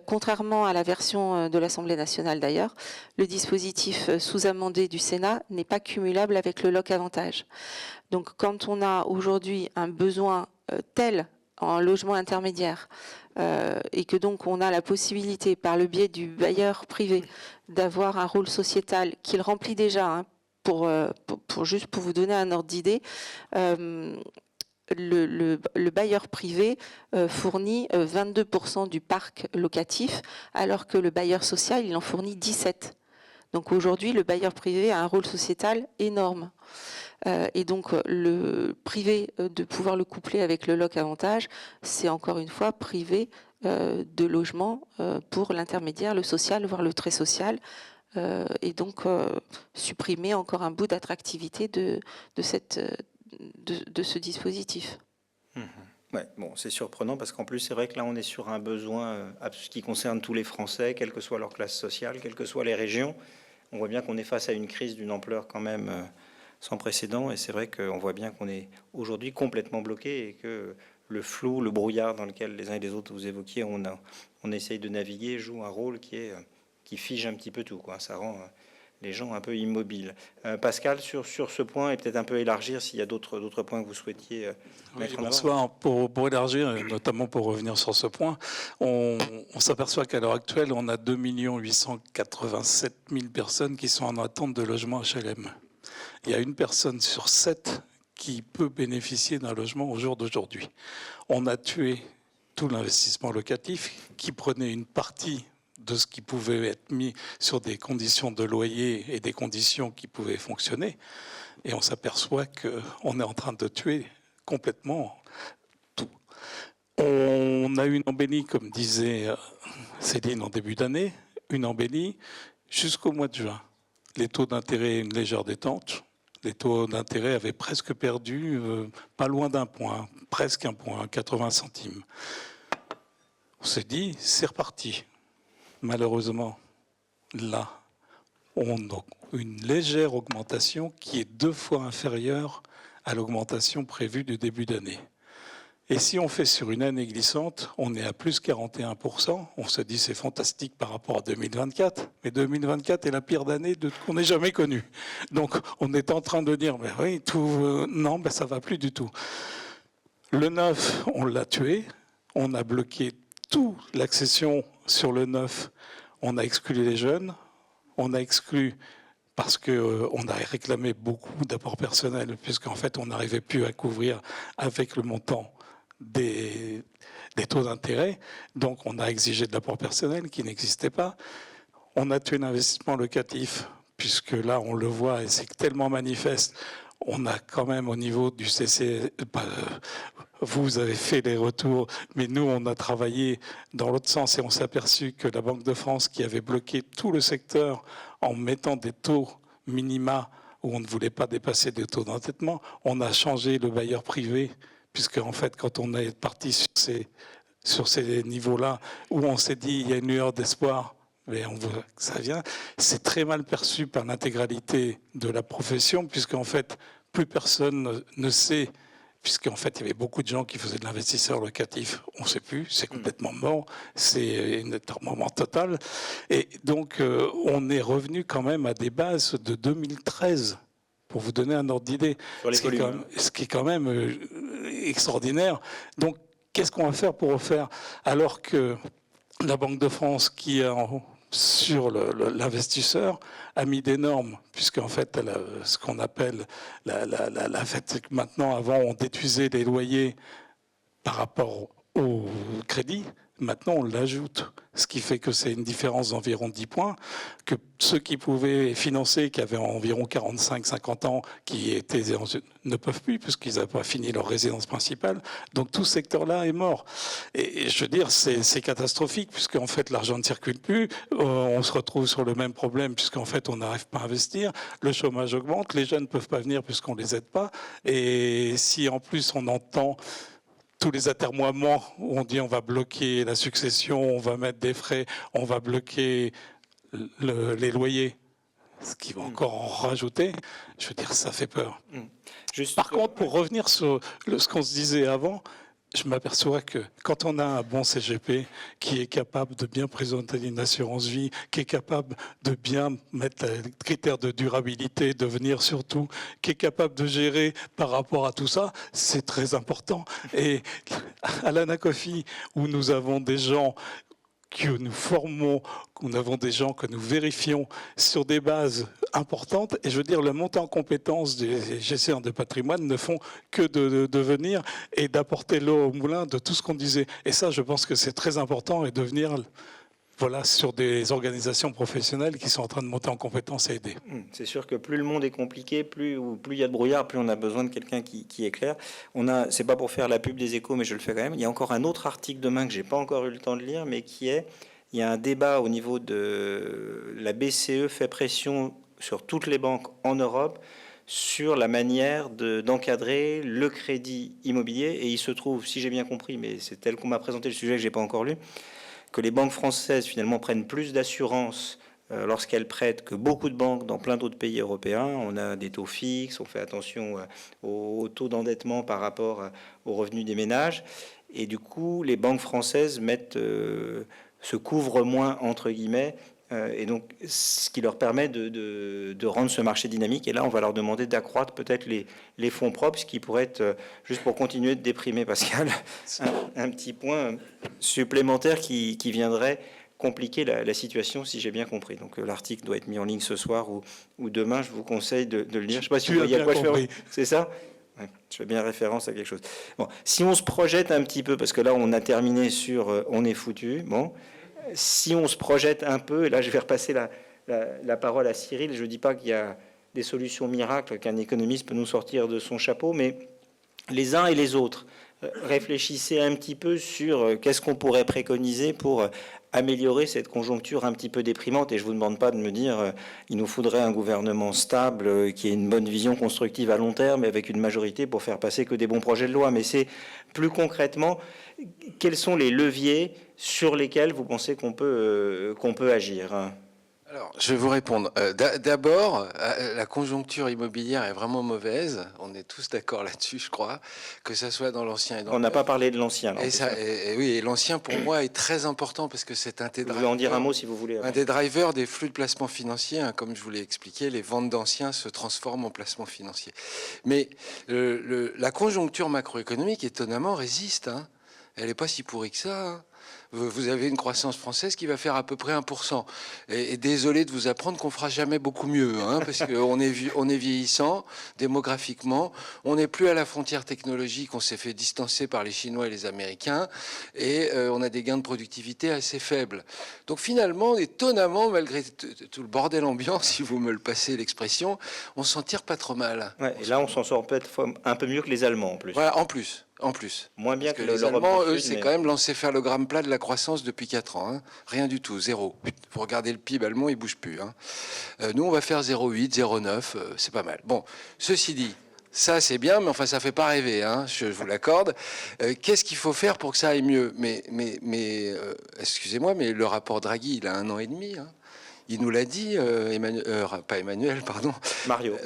contrairement à la version de l'Assemblée nationale d'ailleurs, le dispositif sous-amendé du Sénat n'est pas cumulable avec le loc avantage. Donc quand on a aujourd'hui un besoin tel en logement intermédiaire et que donc on a la possibilité par le biais du bailleur privé d'avoir un rôle sociétal qu'il remplit déjà, hein, juste pour vous donner un ordre d'idée, le bailleur privé fournit 22% du parc locatif alors que le bailleur social il en fournit 17%. Donc aujourd'hui le bailleur privé a un rôle sociétal énorme. Et donc le privé de pouvoir le coupler avec le loc avantage, c'est encore une fois privé de logement pour l'intermédiaire, le social, voire le très social, et donc supprimer encore un bout d'attractivité de ce dispositif. Ouais, bon, c'est surprenant parce qu'en plus c'est vrai que là on est sur un besoin qui concerne tous les Français, quelle que soit leur classe sociale, quelles que soient les régions. On voit bien qu'on est face à une crise d'une ampleur quand même sans précédent, et c'est vrai qu'on voit bien qu'on est aujourd'hui complètement bloqué et que le flou, le brouillard dans lequel les uns et les autres vous évoquiez, on essaye de naviguer, joue un rôle qui fige un petit peu tout, quoi. Ça rend les gens un peu immobiles. Pascal, sur ce point, et peut-être un peu élargir s'il y a d'autres points que vous souhaitiez mettre en avant. Bonsoir. Pour élargir, et notamment pour revenir sur ce point, on s'aperçoit qu'à l'heure actuelle, on a 2 887 000 personnes qui sont en attente de logement HLM. Il y a une personne sur 7 qui peut bénéficier d'un logement au jour d'aujourd'hui. On a tué tout l'investissement locatif qui prenait une partie de ce qui pouvait être mis sur des conditions de loyer et des conditions qui pouvaient fonctionner. Et on s'aperçoit qu'on est en train de tuer complètement tout. On a eu une embellie, comme disait Céline en début d'année, une embellie jusqu'au mois de juin. Les taux d'intérêt, une légère détente. Les taux d'intérêt avaient presque perdu, pas loin d'un point, presque un point, 80 centimes. On s'est dit, c'est reparti. Malheureusement, là, on a une légère augmentation qui est 2 fois inférieure à l'augmentation prévue du début d'année. Et si on fait sur une année glissante, on est à plus 41%. On se dit c'est fantastique par rapport à 2024, mais 2024 est la pire année qu'on ait jamais connue. Donc on est en train de dire, mais oui, non, ben, ça va plus du tout. Le neuf, on l'a tué, on a bloqué toute l'accession sur le neuf, on a exclu les jeunes, on a exclu parce qu'on a réclamé beaucoup d'apports personnels, puisqu'en fait on n'arrivait plus à couvrir avec le montant des taux d'intérêt. Donc on a exigé de l'apport personnel qui n'existait pas. On a tué l'investissement locatif, puisque là on le voit et c'est tellement manifeste. On a quand même au niveau du CC, vous avez fait les retours, mais nous on a travaillé dans l'autre sens et on s'est aperçu que la Banque de France, qui avait bloqué tout le secteur en mettant des taux minima où on ne voulait pas dépasser des taux d'endettement, on a changé le bailleur privé, puisque en fait quand on est parti sur ces niveaux-là, où on s'est dit il y a une lueur d'espoir, mais on voit que ça vient, c'est très mal perçu par l'intégralité de la profession, puisqu'en fait plus personne ne sait puisqu'en fait, il y avait beaucoup de gens qui faisaient de l'investisseur locatif. On ne sait plus, c'est complètement mort, c'est un éternuement total. Et donc, on est revenu quand même à des bases de 2013, pour vous donner un ordre d'idée, ce qui est quand même extraordinaire. Donc, qu'est-ce qu'on va faire pour refaire, alors que la Banque de France, qui a sur l'investisseur, a mis des normes, puisqu'en fait, ce qu'on appelle la fait que maintenant, avant, on déduisait les loyers par rapport au crédit. Maintenant, on l'ajoute, ce qui fait que c'est une différence d'environ 10 points, que ceux qui pouvaient financer, qui avaient environ 45-50 ans, ne peuvent plus, puisqu'ils n'avaient pas fini leur résidence principale. Donc tout ce secteur-là est mort. Et je veux dire, c'est catastrophique, puisqu'en fait, l'argent ne circule plus. On se retrouve sur le même problème, puisqu'en fait, on n'arrive pas à investir. Le chômage augmente, les jeunes ne peuvent pas venir, puisqu'on ne les aide pas. Et si en plus, on entend tous les atermoiements où on dit on va bloquer la succession, on va mettre des frais, on va bloquer les loyers, ce qui va encore en rajouter, je veux dire, ça fait peur. Par contre, pour revenir sur ce qu'on se disait avant, je m'aperçois que quand on a un bon CGP qui est capable de bien présenter une assurance vie, qui est capable de bien mettre les critères de durabilité, de venir surtout, qui est capable de gérer par rapport à tout ça, c'est très important. Et à l'Anacofi, où nous avons des gens que nous formons, nous avons des gens que nous vérifions sur des bases importantes. Et je veux dire, le montée en compétences des gestionnaires de patrimoine ne font que de venir et d'apporter l'eau au moulin de tout ce qu'on disait. Et ça, je pense que c'est très important et de venir sur des organisations professionnelles qui sont en train de monter en compétences et aider. C'est sûr que plus le monde est compliqué, plus il y a de brouillard, plus on a besoin de quelqu'un qui éclaire. C'est pas pour faire la pub des Échos, mais je le fais quand même. Il y a encore un autre article demain que j'ai pas encore eu le temps de lire, mais il y a un débat au niveau de la BCE fait pression sur toutes les banques en Europe sur la manière d'encadrer le crédit immobilier. Et il se trouve, si j'ai bien compris, mais c'est tel qu'on m'a présenté le sujet que j'ai pas encore lu, que les banques françaises finalement prennent plus d'assurance lorsqu'elles prêtent que beaucoup de banques dans plein d'autres pays européens. On a des taux fixes, on fait attention au taux d'endettement par rapport aux revenus des ménages. Et du coup, les banques françaises se couvrent moins, entre guillemets, et donc ce qui leur permet de rendre ce marché dynamique. Et là, on va leur demander d'accroître peut-être les fonds propres, ce qui pourrait être, juste pour continuer de déprimer Pascal, un petit point supplémentaire qui viendrait compliquer la situation, si j'ai bien compris. Donc l'article doit être mis en ligne ce soir ou demain. Je vous conseille de le lire. Je ne sais pas si vous voyez à quoi je fais. C'est ça ? Ouais, je fais bien référence à quelque chose. Bon, si on se projette un petit peu, parce que là, on a terminé sur on est foutu. Bon. Si on se projette un peu, et là je vais repasser la parole à Cyril, je ne dis pas qu'il y a des solutions miracles qu'un économiste peut nous sortir de son chapeau, mais les uns et les autres, réfléchissez un petit peu sur qu'est-ce qu'on pourrait préconiser pour améliorer cette conjoncture un petit peu déprimante. Et je ne vous demande pas de me dire il nous faudrait un gouvernement stable qui ait une bonne vision constructive à long terme et avec une majorité pour faire passer que des bons projets de loi. Mais c'est plus concrètement, quels sont les leviers sur lesquels vous pensez qu'on peut agir ? Alors, je vais vous répondre. D'abord, la conjoncture immobilière est vraiment mauvaise. On est tous d'accord là-dessus, je crois, que ça soit dans l'ancien et dans On n'a pas parlé de l'ancien. Oui, et l'ancien, pour moi, est très important parce que c'est un des drivers. Vous voulez en dire un mot si vous voulez. Un des drivers des flux de placement financier. Hein, comme je vous l'ai expliqué, les ventes d'anciens se transforment en placement financier. Mais la conjoncture macroéconomique, étonnamment, résiste. Hein. Elle n'est pas si pourrie que ça. Hein. Vous avez une croissance française qui va faire à peu près 1%. Et désolé de vous apprendre qu'on fera jamais beaucoup mieux, hein, parce qu'on est vieillissant démographiquement. On n'est plus à la frontière technologique. On s'est fait distancer par les Chinois et les Américains. Et on a des gains de productivité assez faibles. Donc finalement, étonnamment, malgré tout le bordel ambiant, si vous me le passez l'expression, on s'en tire pas trop mal. Ouais, et là, on s'en sort peut-être un peu mieux que les Allemands en plus. Voilà, en plus. Moins bien que les Allemands, eux, c'est quand même l'encéphalogramme plat de la croissance depuis 4 ans. Hein. Rien du tout, zéro. Vous regardez le PIB allemand, il bouge plus. Hein. Nous, on va faire 0,8, 0,9, c'est pas mal. Bon, ceci dit, ça c'est bien, mais enfin ça fait pas rêver, hein, je vous l'accorde. Qu'est-ce qu'il faut faire pour que ça aille mieux ? Mais excusez-moi, mais le rapport Draghi, il a 1 an et demi. Hein. Il nous l'a dit,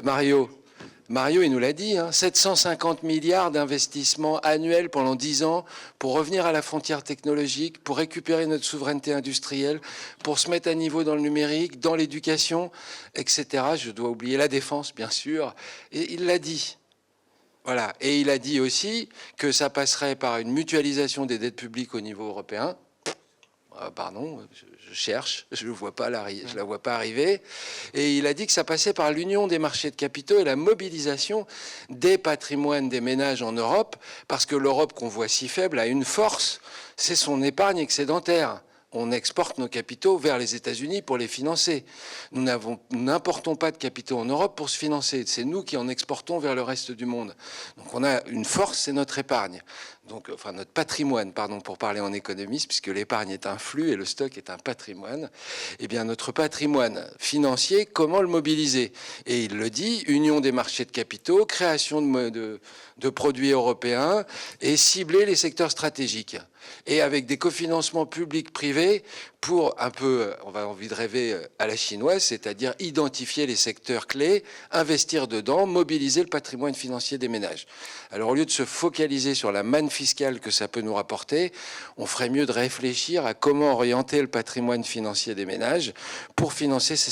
Mario. Mario, il nous l'a dit, 750 milliards d'investissements annuels pendant 10 ans pour revenir à la frontière technologique, pour récupérer notre souveraineté industrielle, pour se mettre à niveau dans le numérique, dans l'éducation, etc. Je dois oublier la défense, bien sûr. Et il l'a dit. Voilà. Et il a dit aussi que ça passerait par une mutualisation des dettes publiques au niveau européen. Pardon, je cherche, je ne la vois pas arriver. Et il a dit que ça passait par l'union des marchés de capitaux et la mobilisation des patrimoines des ménages en Europe, parce que l'Europe qu'on voit si faible a une force, c'est son épargne excédentaire. On exporte nos capitaux vers les États-Unis pour les financer. Nous n'importons pas de capitaux en Europe pour se financer. C'est nous qui en exportons vers le reste du monde. Donc on a une force, c'est notre épargne. Donc, enfin notre patrimoine, pardon, pour parler en économiste, puisque l'épargne est un flux et le stock est un patrimoine. Eh bien, notre patrimoine financier, comment le mobiliser? Et il le dit, union des marchés de capitaux, création de produits européens et cibler les secteurs stratégiques. Et avec des cofinancements publics-privés pour un peu, on va envie de rêver à la chinoise, c'est-à-dire identifier les secteurs clés, investir dedans, mobiliser le patrimoine financier des ménages. Alors au lieu de se focaliser sur la manne fiscale que ça peut nous rapporter, on ferait mieux de réfléchir à comment orienter le patrimoine financier des ménages pour financer ces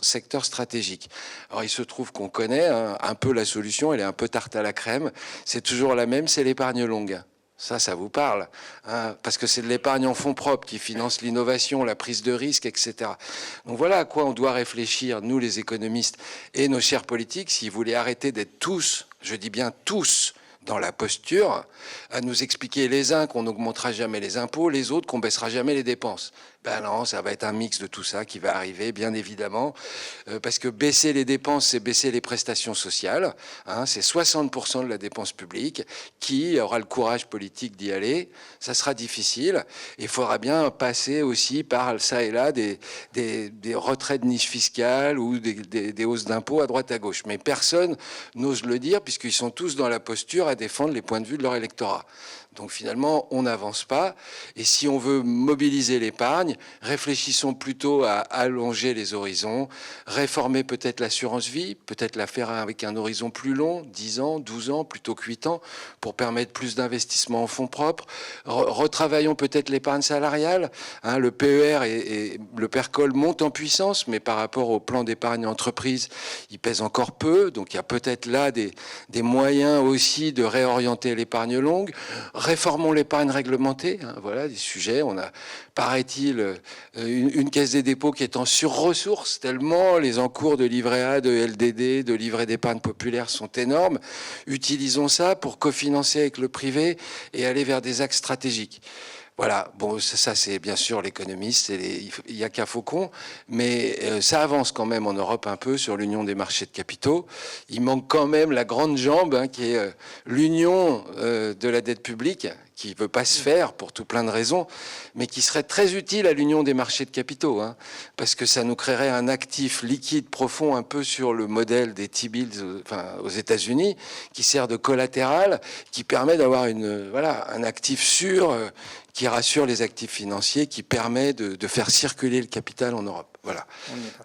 secteurs stratégiques. Alors il se trouve qu'on connaît un peu la solution, elle est un peu tarte à la crème, c'est toujours la même, c'est l'épargne longue. Ça vous parle, parce que c'est de l'épargne en fonds propres qui finance l'innovation, la prise de risque, etc. Donc voilà à quoi on doit réfléchir, nous les économistes et nos chers politiques, s'ils voulaient arrêter d'être tous, je dis bien tous, dans la posture, à nous expliquer les uns qu'on n'augmentera jamais les impôts, les autres qu'on baissera jamais les dépenses. Ben non, ça va être un mix de tout ça qui va arriver, bien évidemment, parce que baisser les dépenses, c'est baisser les prestations sociales, c'est 60% de la dépense publique. Qui aura le courage politique d'y aller? Ça sera difficile. Il faudra bien passer aussi par ça et là des retraits de niche fiscale ou des hausses d'impôts à droite à gauche. Mais personne n'ose le dire puisqu'ils sont tous dans la posture à défendre les points de vue de leur électorat. Donc finalement, on n'avance pas. Et si on veut mobiliser l'épargne, réfléchissons plutôt à allonger les horizons, réformer peut-être l'assurance vie, peut-être la faire avec un horizon plus long, 10 ans, 12 ans, plutôt que 8 ans, pour permettre plus d'investissements en fonds propres. Retravaillons peut-être l'épargne salariale. Le PER et le PERCOL montent en puissance, mais par rapport au plan d'épargne entreprise, ils pèsent encore peu. Donc il y a peut-être là des moyens aussi de réorienter l'épargne longue. Réformons l'épargne réglementée, voilà des sujets. On a, paraît-il, une caisse des dépôts qui est en sur-ressources, tellement les encours de livret A, de LDD, de livret d'épargne populaire sont énormes. Utilisons ça pour cofinancer avec le privé et aller vers des axes stratégiques. Voilà, bon, ça c'est bien sûr l'économiste, il n'y a qu'un faucon, mais ça avance quand même en Europe un peu sur l'union des marchés de capitaux. Il manque quand même la grande jambe, qui est l'union de la dette publique, qui ne veut pas se faire pour tout plein de raisons, mais qui serait très utile à l'union des marchés de capitaux, parce que ça nous créerait un actif liquide profond un peu sur le modèle des T-bills aux États-Unis, qui sert de collatéral, qui permet d'avoir un actif sûr, qui rassure les actifs financiers, qui permet de faire circuler le capital en Europe. Voilà.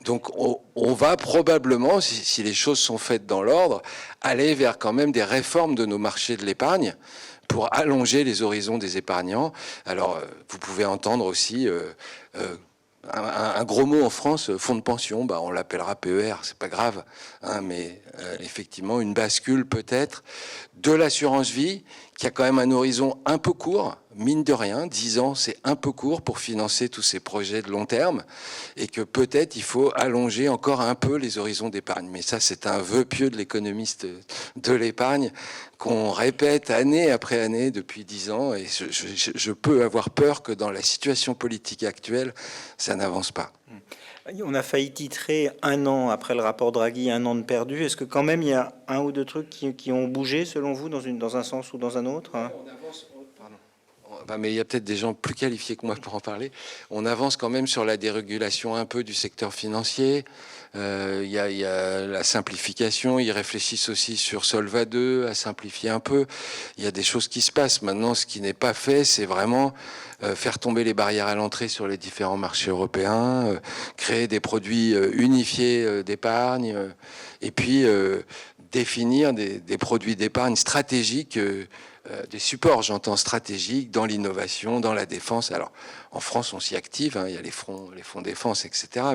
Donc on va probablement, si les choses sont faites dans l'ordre, aller vers quand même des réformes de nos marchés de l'épargne, pour allonger les horizons des épargnants. Alors, vous pouvez entendre aussi un gros mot en France, fonds de pension, on l'appellera PER, c'est pas grave, mais effectivement, une bascule peut-être de l'assurance vie, qui a quand même un horizon un peu court, mine de rien, 10 ans, c'est un peu court pour financer tous ces projets de long terme, et que peut-être il faut allonger encore un peu les horizons d'épargne. Mais ça, c'est un vœu pieux de l'économiste de l'épargne, qu'on répète année après année depuis 10 ans, et je peux avoir peur que dans la situation politique actuelle, ça n'avance pas. On a failli titrer 1 an après le rapport Draghi, 1 an de perdu. Est-ce que quand même il y a 1 ou 2 trucs qui ont bougé selon vous dans un sens ou dans un autre? Mais il y a peut-être des gens plus qualifiés que moi pour en parler. On avance quand même sur la dérégulation un peu du secteur financier. Il y a la simplification. Ils réfléchissent aussi sur Solva 2, à simplifier un peu. Il y a des choses qui se passent. Maintenant, ce qui n'est pas fait, c'est vraiment faire tomber les barrières à l'entrée sur les différents marchés européens, créer des produits unifiés d'épargne, et puis définir des produits d'épargne stratégiques, des supports, j'entends, stratégiques dans l'innovation, dans la défense. Alors, en France, on s'y active, hein, il y a les fonds défense, etc.,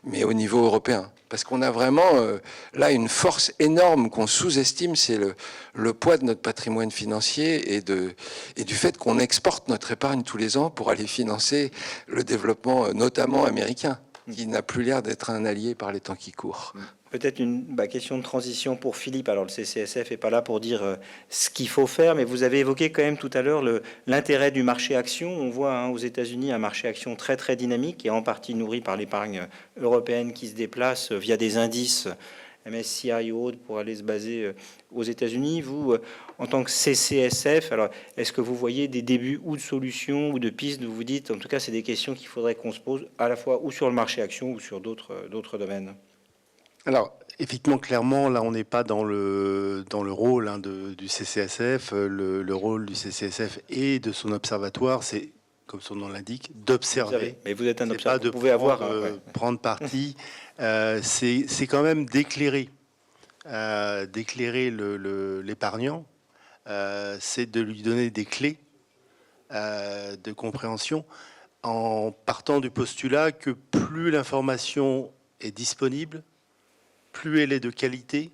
mais au niveau européen. Parce qu'on a vraiment, là, une force énorme qu'on sous-estime, c'est le poids de notre patrimoine financier et du fait qu'on exporte notre épargne tous les ans pour aller financer le développement, notamment américain, qui n'a plus l'air d'être un allié par les temps qui courent. Peut-être une question de transition pour Philippe. Alors le CCSF n'est pas là pour dire ce qu'il faut faire, mais vous avez évoqué quand même tout à l'heure l'intérêt du marché action. On voit aux États-Unis un marché action très très dynamique et en partie nourri par l'épargne européenne qui se déplace via des indices MSCI ou autres pour aller se baser aux États-Unis. Vous, en tant que CCSF, alors est-ce que vous voyez des débuts ou de solutions ou de pistes où vous dites, en tout cas, c'est des questions qu'il faudrait qu'on se pose à la fois ou sur le marché action ou sur d'autres domaines? Alors, effectivement, clairement, là, on n'est pas dans le rôle du CCSF. Le rôle du CCSF et de son observatoire, c'est, comme son nom l'indique, d'observer. Mais vous êtes un C'est observateur. pas de Vous pouvez avoir prendre parti. C'est quand même d'éclairer l'épargnant. C'est de lui donner des clés de compréhension en partant du postulat que plus l'information est disponible, plus elle est de qualité,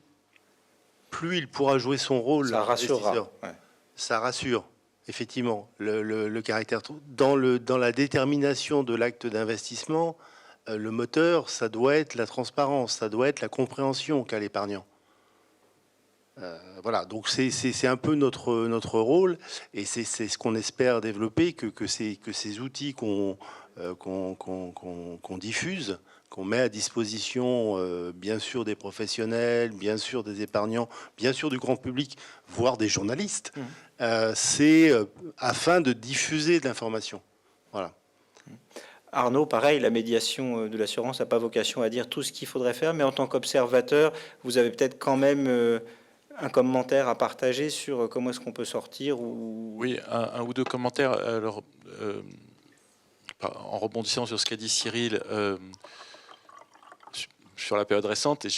plus il pourra jouer son rôle. Ça rassurera. Ouais. Ça rassure, effectivement, le caractère. Dans la détermination de l'acte d'investissement, le moteur, ça doit être la transparence, ça doit être la compréhension qu'a l'épargnant. Voilà, donc c'est un peu notre rôle, et c'est ce qu'on espère développer, que ces outils qu'on diffuse, qu'on met à disposition, bien sûr des professionnels, bien sûr des épargnants, bien sûr du grand public, voire des journalistes, c'est afin de diffuser de l'information. Voilà. Arnaud, pareil, la médiation de l'assurance n'a pas vocation à dire tout ce qu'il faudrait faire, mais en tant qu'observateur, vous avez peut-être quand même un commentaire à partager sur comment est-ce qu'on peut sortir ou... Oui, un ou deux commentaires. Alors, en rebondissant sur ce qu'a dit Cyril, sur la période récente, et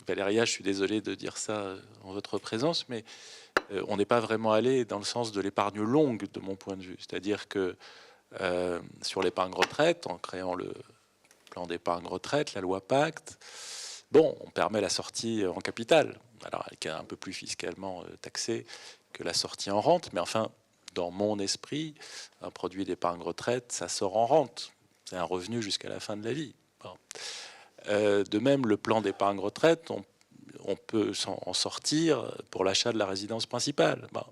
Valéria, je suis désolé de dire ça en votre présence, mais on n'est pas vraiment allé dans le sens de l'épargne longue, de mon point de vue. C'est-à-dire que sur l'épargne retraite, en créant le plan d'épargne retraite, la loi Pacte, bon, on permet la sortie en capital, alors elle est un peu plus fiscalement taxée que la sortie en rente, mais enfin, dans mon esprit, un produit d'épargne retraite, ça sort en rente. C'est un revenu jusqu'à la fin de la vie. Bon. De même, le plan d'épargne retraite, on peut en sortir pour l'achat de la résidence principale. Bon.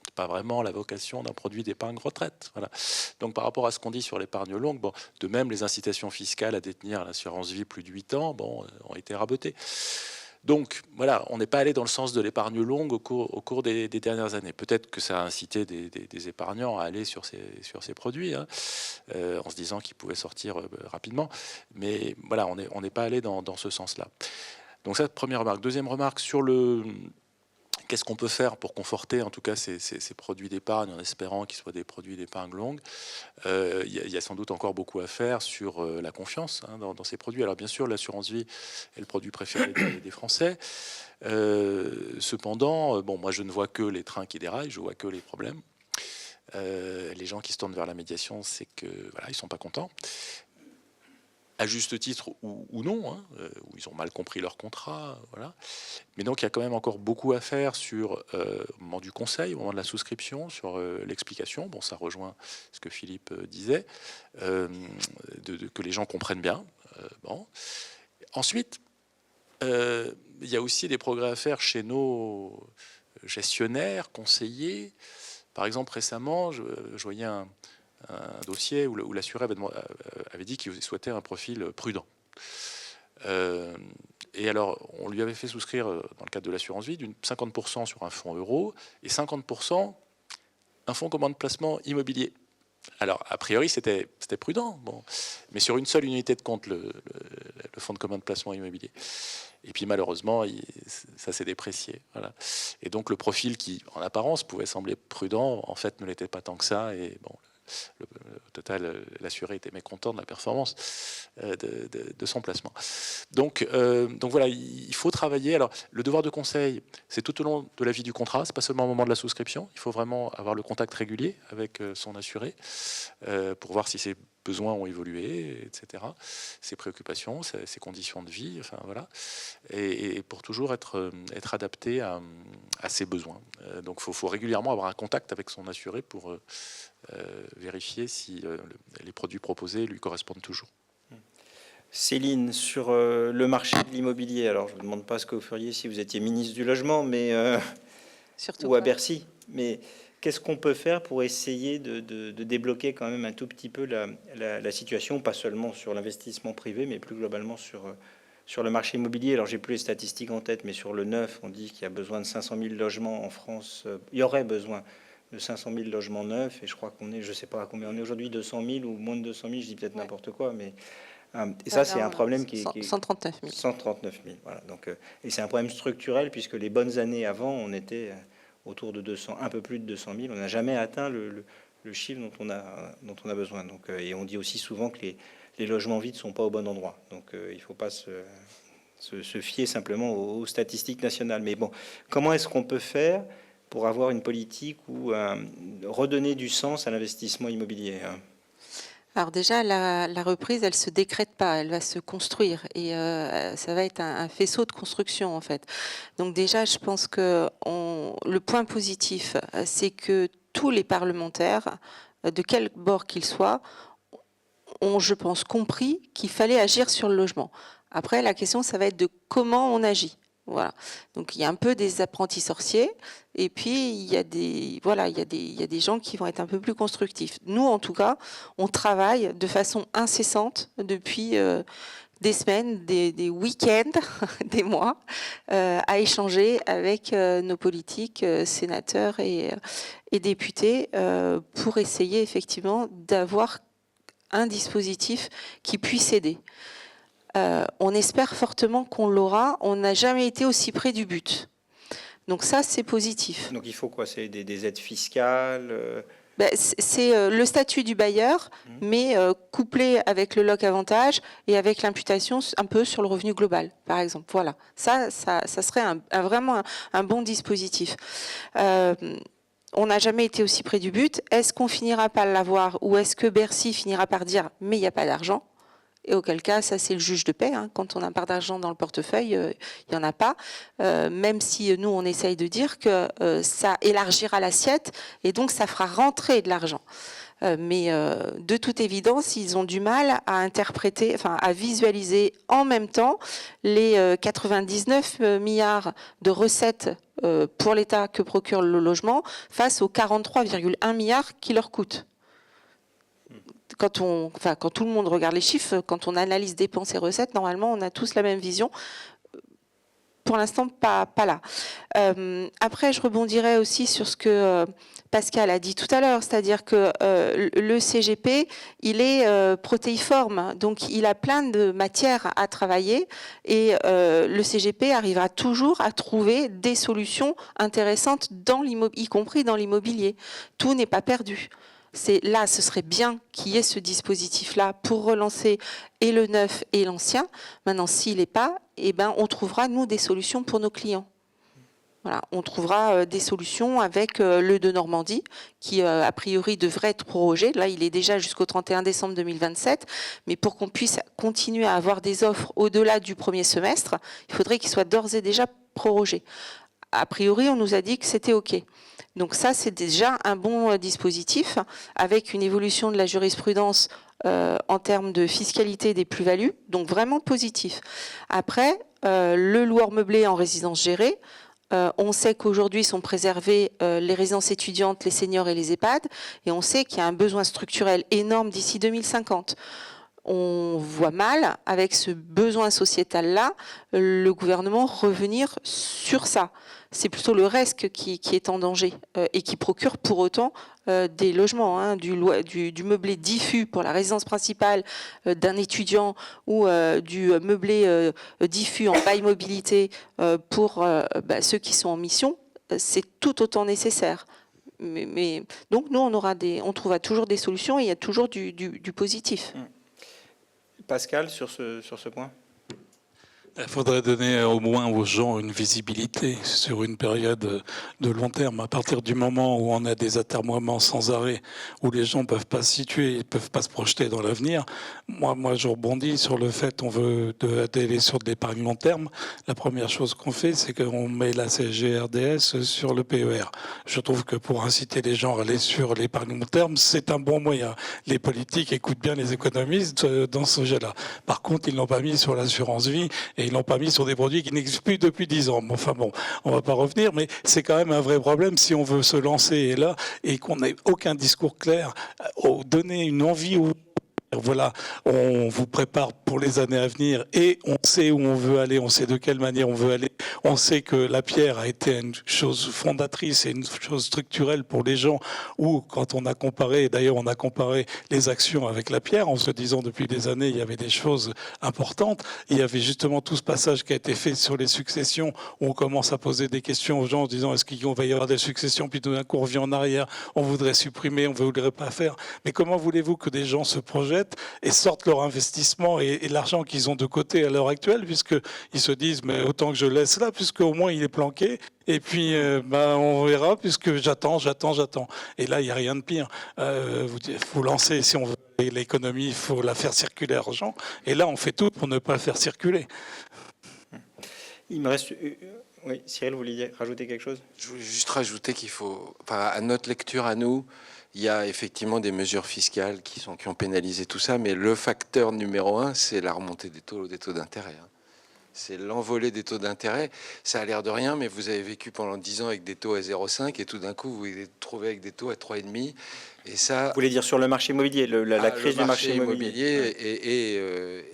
C'est pas vraiment la vocation d'un produit d'épargne retraite. Voilà. Donc par rapport à ce qu'on dit sur l'épargne longue, bon, de même, les incitations fiscales à détenir l'assurance vie plus de 8 ans ont été rabotées. Donc voilà, on n'est pas allé dans le sens de l'épargne longue au cours des dernières années. Peut-être que ça a incité des épargnants à aller sur ces produits, hein, en se disant qu'ils pouvaient sortir rapidement. Mais voilà, on n'est pas allé dans ce sens-là. Donc ça, première remarque. Deuxième remarque, sur qu'est-ce qu'on peut faire pour conforter en tout cas ces produits d'épargne en espérant qu'ils soient des produits d'épargne longue. Il y a sans doute encore beaucoup à faire sur la confiance dans ces produits. Alors bien sûr, l'assurance vie est le produit préféré des Français. Cependant, bon, moi je ne vois que les trains qui déraillent, je vois que les problèmes. Les gens qui se tournent vers la médiation, c'est que voilà, ils sont pas contents. À juste titre ou non, hein, où ils ont mal compris leur contrat, voilà. Mais donc il y a quand même encore beaucoup à faire sur au moment du conseil, au moment de la souscription, sur l'explication. Bon, ça rejoint ce que Philippe disait, que les gens comprennent bien. Bon. Ensuite, il y a aussi des progrès à faire chez nos gestionnaires, conseillers. Par exemple, récemment, je voyais un dossier où l'assuré avait dit qu'il souhaitait un profil prudent. Et alors, on lui avait fait souscrire, dans le cadre de l'assurance vie, 50% sur un fonds euro et 50% un fonds commun de placement immobilier. Alors, a priori, c'était prudent, bon, mais sur une seule unité de compte, le fonds de commun de placement immobilier. Et puis, malheureusement, ça s'est déprécié. Voilà. Et donc, le profil qui, en apparence, pouvait sembler prudent, en fait, ne l'était pas tant que ça. Et bon, au total, l'assuré était mécontent de la performance de son placement. Donc voilà, il faut travailler. Alors, le devoir de conseil, c'est tout au long de la vie du contrat, c'est pas seulement au moment de la souscription. Il faut vraiment avoir le contact régulier avec son assuré pour voir si ses besoins ont évolué, etc. Ses préoccupations, ses conditions de vie, enfin voilà, et pour toujours être adapté à ses besoins. Donc il faut régulièrement avoir un contact avec son assuré pour vérifier si les produits proposés lui correspondent toujours. Céline, sur le marché de l'immobilier, alors je ne vous demande pas ce que vous feriez si vous étiez ministre du Logement, mais Surtout ou à pas. Bercy, mais qu'est-ce qu'on peut faire pour essayer de débloquer quand même un tout petit peu la situation, pas seulement sur l'investissement privé, mais plus globalement sur le marché immobilier. Alors j'ai plus les statistiques en tête, mais sur le neuf, on dit qu'il y a besoin de 500 000 logements en France. Il y aurait besoin de 500 000 logements neufs, et je crois qu'on est, je ne sais pas à combien on est aujourd'hui, 200 000 ou moins de 200 000, je dis peut-être n'importe quoi, mais et ça, c'est un problème qui est 139 000. 139 000. Voilà. Donc, et c'est un problème structurel puisque les bonnes années avant, on était autour de 200, un peu plus de 200 000. On n'a jamais atteint le chiffre dont on a besoin. Donc, et on dit aussi souvent que les logements vides ne sont pas au bon endroit. Donc, il ne faut pas se fier simplement aux statistiques nationales. Mais bon, comment est-ce qu'on peut faire pour avoir une politique ou redonner du sens à l'investissement immobilier, hein? Alors déjà, la reprise, elle se décrète pas, elle va se construire et ça va être un faisceau de construction en fait. Donc déjà, je pense que le point positif, c'est que tous les parlementaires, de quel bord qu'ils soient, ont, je pense, compris qu'il fallait agir sur le logement. Après, la question, ça va être de comment on agit. Voilà. Donc il y a un peu des apprentis sorciers, et puis il y a des gens qui vont être un peu plus constructifs. Nous, en tout cas, on travaille de façon incessante depuis des semaines, des week-ends, des mois, à échanger avec nos politiques, sénateurs et députés, pour essayer effectivement d'avoir un dispositif qui puisse aider. On espère fortement qu'on l'aura. On n'a jamais été aussi près du but. Donc ça, c'est positif. Donc il faut quoi? C'est des aides fiscales C'est le statut du bailleur, mais couplé avec le loc avantage et avec l'imputation un peu sur le revenu global, par exemple. Voilà, ça serait vraiment un bon dispositif. On n'a jamais été aussi près du but. Est-ce qu'on finira par l'avoir ou est-ce que Bercy finira par dire « mais il n'y a pas d'argent » ? Et auquel cas, ça c'est le juge de paix. Hein. Quand on n'a pas d'argent dans le portefeuille, il n'y en a pas. Même si nous, on essaye de dire que ça élargira l'assiette et donc ça fera rentrer de l'argent. Mais de toute évidence, ils ont du mal à interpréter, enfin à visualiser en même temps les 99 milliards de recettes pour l'État que procure le logement face aux 43,1 milliards qui leur coûtent. Quand tout le monde regarde les chiffres, quand on analyse dépenses et recettes, normalement, on a tous la même vision. Pour l'instant, pas là. Après, je rebondirai aussi sur ce que Pascal a dit tout à l'heure, c'est-à-dire que le CGP, il est protéiforme, donc il a plein de matières à travailler et le CGP arrivera toujours à trouver des solutions intéressantes, y compris dans l'immobilier. Tout n'est pas perdu. Là, ce serait bien qu'il y ait ce dispositif-là pour relancer et le neuf et l'ancien. Maintenant, s'il n'est pas, on trouvera, nous, des solutions pour nos clients. Voilà, on trouvera des solutions avec le de Normandie, qui, a priori, devrait être prorogé. Là, il est déjà jusqu'au 31 décembre 2027. Mais pour qu'on puisse continuer à avoir des offres au-delà du premier semestre, il faudrait qu'il soit d'ores et déjà prorogé. A priori, on nous a dit que c'était OK. Donc ça, c'est déjà un bon dispositif avec une évolution de la jurisprudence en termes de fiscalité des plus-values, donc vraiment positif. Après, le loueur meublé en résidence gérée, on sait qu'aujourd'hui sont préservées les résidences étudiantes, les seniors et les EHPAD, et on sait qu'il y a un besoin structurel énorme d'ici 2050. On voit mal, avec ce besoin sociétal-là, le gouvernement revenir sur ça. C'est plutôt le reste qui est en danger et qui procure pour autant des logements, hein, du meublé diffus pour la résidence principale d'un étudiant ou du meublé diffus en bail mobilité pour ceux qui sont en mission. C'est tout autant nécessaire. donc nous, on trouvera toujours des solutions et il y a toujours du positif. Pascal, sur ce point. Il faudrait donner au moins aux gens une visibilité sur une période de long terme. À partir du moment où on a des atermoiements sans arrêt, où les gens ne peuvent pas se situer, ne peuvent pas se projeter dans l'avenir, moi je rebondis sur le fait qu'on veut aller sur de l'épargne long terme. La première chose qu'on fait, c'est qu'on met la CSG-RDS sur le PER. Je trouve que pour inciter les gens à aller sur l'épargne long terme, c'est un bon moyen. Les politiques écoutent bien les économistes dans ce sujet-là. Par contre, ils ne l'ont pas mis sur l'assurance vie et ils l'ont pas mis sur des produits qui n'existent plus depuis 10 ans. Enfin bon, on va pas revenir, mais c'est quand même un vrai problème si on veut se lancer là et qu'on n'ait aucun discours clair, donner une envie aux... Voilà, on vous prépare pour les années à venir et on sait où on veut aller, on sait de quelle manière on veut aller. On sait que la pierre a été une chose fondatrice et une chose structurelle pour les gens où, quand on a comparé, d'ailleurs on a comparé les actions avec la pierre en se disant depuis des années il y avait des choses importantes. Il y avait justement tout ce passage qui a été fait sur les successions où on commence à poser des questions aux gens en disant est-ce qu'il va y avoir des successions, puis tout d'un coup on revient en arrière, on voudrait supprimer, on ne voudrait pas faire. Mais comment voulez-vous que des gens se projettent et sortent leur investissement et l'argent qu'ils ont de côté à l'heure actuelle, puisqu'ils se disent mais autant que je laisse là, puisqu'au moins il est planqué, et puis on verra, puisque j'attends. Et là, il n'y a rien de pire. Il faut lancer, si on veut l'économie, il faut la faire circuler l'argent, et là on fait tout pour ne pas le faire circuler. Il me reste... Oui, Cyril, vous vouliez rajouter quelque chose? Je voulais juste rajouter qu'il faut, à notre lecture à nous, il y a effectivement des mesures fiscales qui ont pénalisé tout ça, mais le facteur numéro 1, c'est la remontée des taux d'intérêt. C'est l'envolée des taux d'intérêt. Ça a l'air de rien, mais vous avez vécu pendant 10 ans avec des taux à 0,5 et tout d'un coup, vous vous trouvez avec des taux à 3,5. Et ça, vous voulez dire sur le marché immobilier, la crise du marché immobilier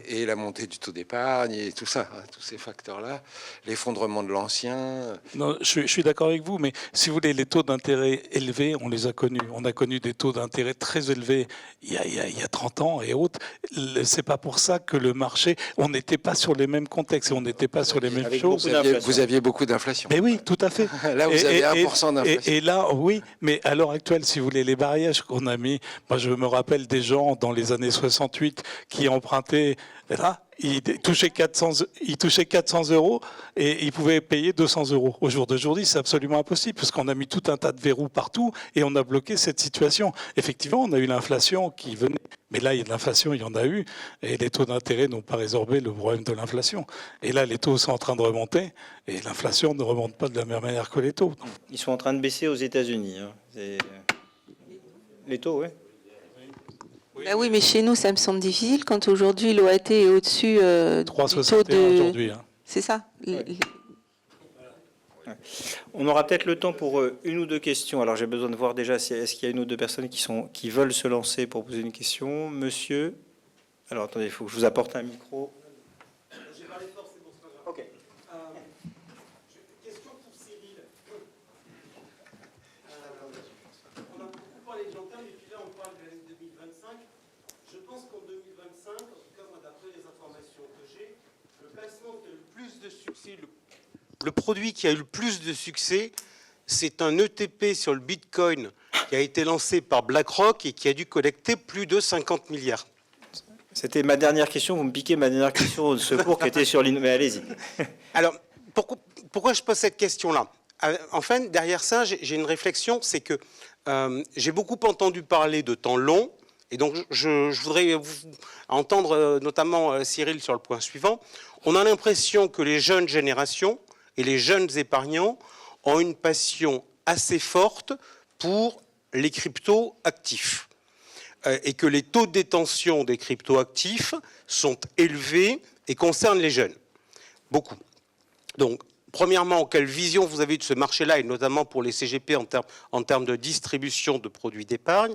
et la montée du taux d'épargne et tout ça, tous ces facteurs-là, l'effondrement de l'ancien. Non, je suis d'accord avec vous, mais si vous voulez, les taux d'intérêt élevés, on les a connus. On a connu des taux d'intérêt très élevés il y a 30 ans et autres. C'est pas pour ça que le marché, on n'était pas sur les mêmes contextes, on n'était pas sur les mêmes choses. Vous aviez beaucoup d'inflation. Mais oui, tout à fait. Là, vous avez 1% d'inflation. Et là, oui, mais à l'heure actuelle, si vous voulez, les barrières qu'on a mis, moi je me rappelle des gens dans les années 68 qui empruntaient, là, ils touchaient 400 euros et ils pouvaient payer 200 euros. Au jour d'aujourd'hui, c'est absolument impossible parce qu'on a mis tout un tas de verrous partout et on a bloqué cette situation. Effectivement, on a eu l'inflation qui venait, mais là, il y a de l'inflation, il y en a eu, et les taux d'intérêt n'ont pas résorbé le problème de l'inflation. Et là, les taux sont en train de remonter et l'inflation ne remonte pas de la même manière que les taux. Ils sont en train de baisser aux États-Unis. Les taux, oui. Ben oui, mais chez nous, ça me semble difficile quand aujourd'hui l'OAT est au-dessus du taux de... aujourd'hui. C'est ça. On aura peut-être le temps pour une ou deux questions. Alors j'ai besoin de voir déjà est-ce qu'il y a une ou deux personnes qui veulent se lancer pour poser une question. Monsieur, alors attendez, il faut que je vous apporte un micro. J'ai parlé fort, c'est bon, c'est pas grave. Ok. Question pour Cyril. On a beaucoup parlé de long terme et puis là on parle de l'année 2025. Je pense qu'en 2025, en tout cas moi d'après les informations que j'ai, le placement qui a eu le plus de succès, le produit qui a eu le plus de succès, c'est un ETP sur le Bitcoin qui a été lancé par BlackRock et qui a dû collecter plus de 50 milliards. C'était ma dernière question. Vous me piquez ma dernière question au secours qui était sur l'innovation. Mais allez-y. Alors, pourquoi je pose cette question-là? Enfin, derrière ça, j'ai une réflexion, c'est que j'ai beaucoup entendu parler de temps long, et donc je voudrais entendre notamment Cyril sur le point suivant. On a l'impression que les jeunes générations et les jeunes épargnants ont une passion assez forte pour les crypto-actifs et que les taux de détention des crypto-actifs sont élevés et concernent les jeunes. Beaucoup. Donc, premièrement, quelle vision vous avez de ce marché-là, et notamment pour les CGP en termes de distribution de produits d'épargne?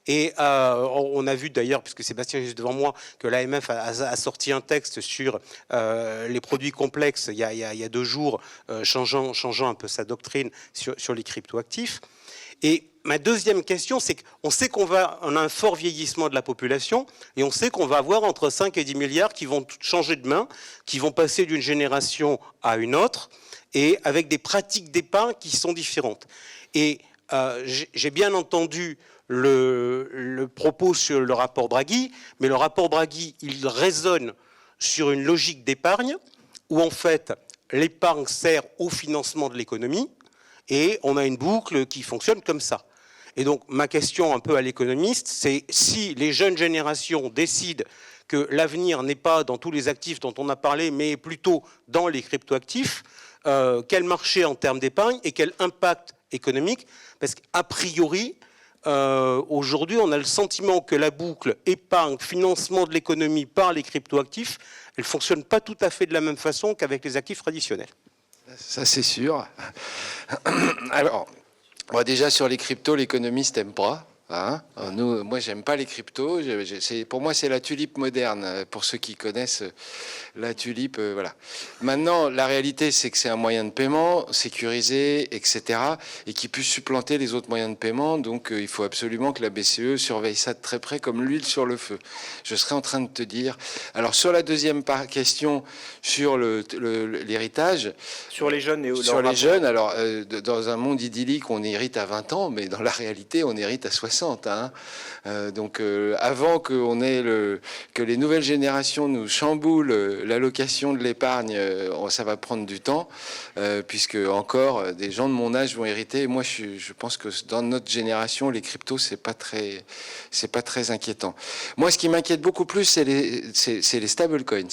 Et on a vu d'ailleurs, puisque Sébastien est juste devant moi, que l'AMF a sorti un texte sur les produits complexes il y a 2 jours, changeant un peu sa doctrine sur les crypto-actifs. Et ma deuxième question, c'est qu'on sait qu'on a un fort vieillissement de la population et on sait qu'on va avoir entre 5 et 10 milliards qui vont changer de main, qui vont passer d'une génération à une autre et avec des pratiques d'épargne qui sont différentes. Et j'ai bien entendu le propos sur le rapport Draghi, mais le rapport Draghi, il raisonne sur une logique d'épargne où en fait l'épargne sert au financement de l'économie et on a une boucle qui fonctionne comme ça. Et donc ma question un peu à l'économiste, c'est si les jeunes générations décident que l'avenir n'est pas dans tous les actifs dont on a parlé, mais plutôt dans les cryptoactifs, quel marché en termes d'épargne et quel impact économique? Parce qu'a priori, aujourd'hui, on a le sentiment que la boucle épargne, financement de l'économie par les cryptoactifs, elle ne fonctionne pas tout à fait de la même façon qu'avec les actifs traditionnels. Ça, c'est sûr. Alors, déjà, sur les cryptos, l'économiste n'aime pas. Hein, moi, j'aime pas les cryptos. Pour moi, c'est la tulipe moderne. Pour ceux qui connaissent la tulipe, voilà. Maintenant, la réalité, c'est que c'est un moyen de paiement sécurisé, etc., et qui puisse supplanter les autres moyens de paiement. Donc, il faut absolument que la BCE surveille ça de très près, comme l'huile sur le feu. Je serais en train de te dire. Alors, sur la deuxième question, sur l'héritage, Sur les jeunes et sur les jeunes. Alors, dans un monde idyllique, on hérite à 20 ans, mais dans la réalité, on hérite à 60. Hein. Donc avant qu'on ait que les nouvelles générations nous chamboulent l'allocation de l'épargne, ça va prendre du temps, puisque encore des gens de mon âge vont hériter. Et moi, je pense que dans notre génération, les cryptos, c'est pas très inquiétant. Moi, ce qui m'inquiète beaucoup plus, c'est les stablecoins.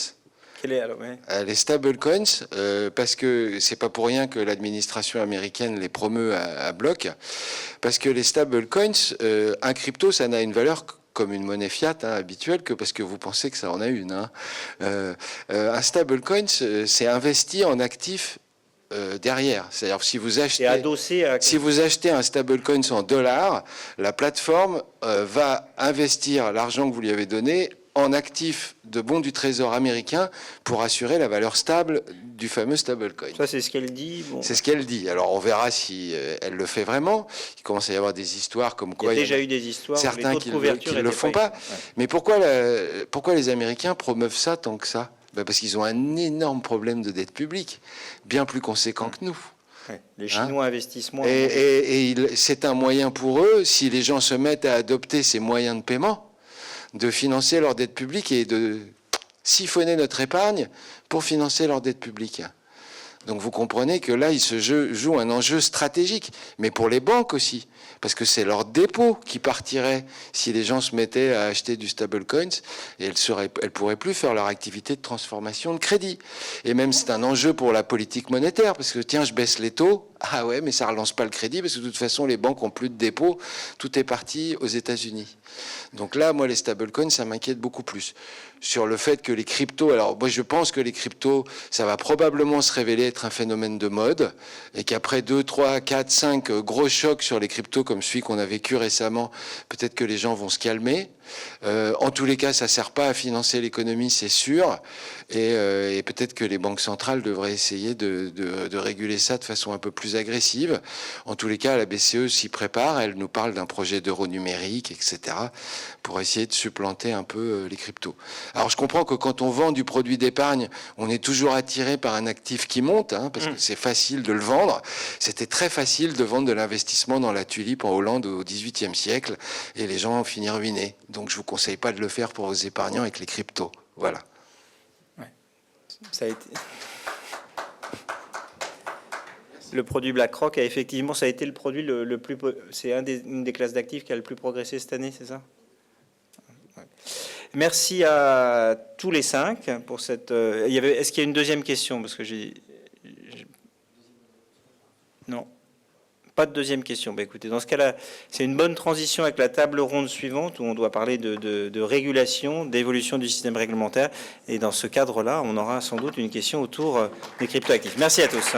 Les stablecoins, parce que c'est pas pour rien que l'administration américaine les promeut à bloc, parce que les stablecoins, un crypto, ça n'a une valeur comme une monnaie fiat habituelle que parce que vous pensez que ça en a une. Hein. Un stablecoin, c'est investi en actifs derrière. C'est-à-dire si vous achetez un stablecoin en dollars, la plateforme va investir l'argent que vous lui avez donné en actifs de bons du Trésor américain pour assurer la valeur stable du fameux stablecoin. Ça, c'est ce qu'elle dit. Bon. C'est ce qu'elle dit. Alors, on verra si elle le fait vraiment. Il commence à y avoir des histoires comme quoi... Il y a déjà eu des histoires. Certains qui ne le font pas. Ouais. Mais pourquoi les Américains promeuvent ça tant que ça? Parce qu'ils ont un énorme problème de dette publique, bien plus conséquent que nous. Ouais. Les Chinois investissent moins. Et c'est un moyen pour eux, si les gens se mettent à adopter ces moyens de paiement, de financer leur dette publique et de siphonner notre épargne pour financer leur dette publique. Donc vous comprenez que là, il se joue un enjeu stratégique, mais pour les banques aussi, parce que c'est leur dépôt qui partirait si les gens se mettaient à acheter du stablecoins et elles pourraient plus faire leur activité de transformation de crédit. Et même c'est un enjeu pour la politique monétaire, parce que tiens, je baisse les taux, ah ouais, mais ça relance pas le crédit, parce que de toute façon, les banques ont plus de dépôts, tout est parti aux États-Unis. Donc là, moi, les stablecoins, ça m'inquiète beaucoup plus. Sur le fait que les cryptos, alors moi je pense que les cryptos, ça va probablement se révéler être un phénomène de mode, et qu'après 2, 3, 4, 5 gros chocs sur les cryptos comme celui qu'on a vécu récemment, peut-être que les gens vont se calmer. En tous les cas, ça ne sert pas à financer l'économie, c'est sûr, et peut-être que les banques centrales devraient essayer de réguler ça de façon un peu plus agressive. En tous les cas, la BCE s'y prépare, elle nous parle d'un projet d'euro numérique, etc., pour essayer de supplanter un peu les cryptos. Alors je comprends que quand on vend du produit d'épargne, on est toujours attiré par un actif qui monte, hein, parce que c'est facile de le vendre. C'était très facile de vendre de l'investissement dans la tulipe en Hollande au XVIIIe siècle, et les gens ont fini ruinés. Donc je ne vous conseille pas de le faire pour vos épargnants avec les cryptos. Voilà. Ouais. Ça a été... Le produit BlackRock a effectivement, ça a été le produit le plus... C'est une des classes d'actifs qui a le plus progressé cette année, c'est ça? Ouais. Merci à tous les 5 pour cette... Est-ce qu'il y a une deuxième question? Parce que Non. Pas de deuxième question. Bah, écoutez, dans ce cas-là, c'est une bonne transition avec la table ronde suivante où on doit parler de régulation, d'évolution du système réglementaire. Et dans ce cadre-là, on aura sans doute une question autour des cryptoactifs. Merci à tous.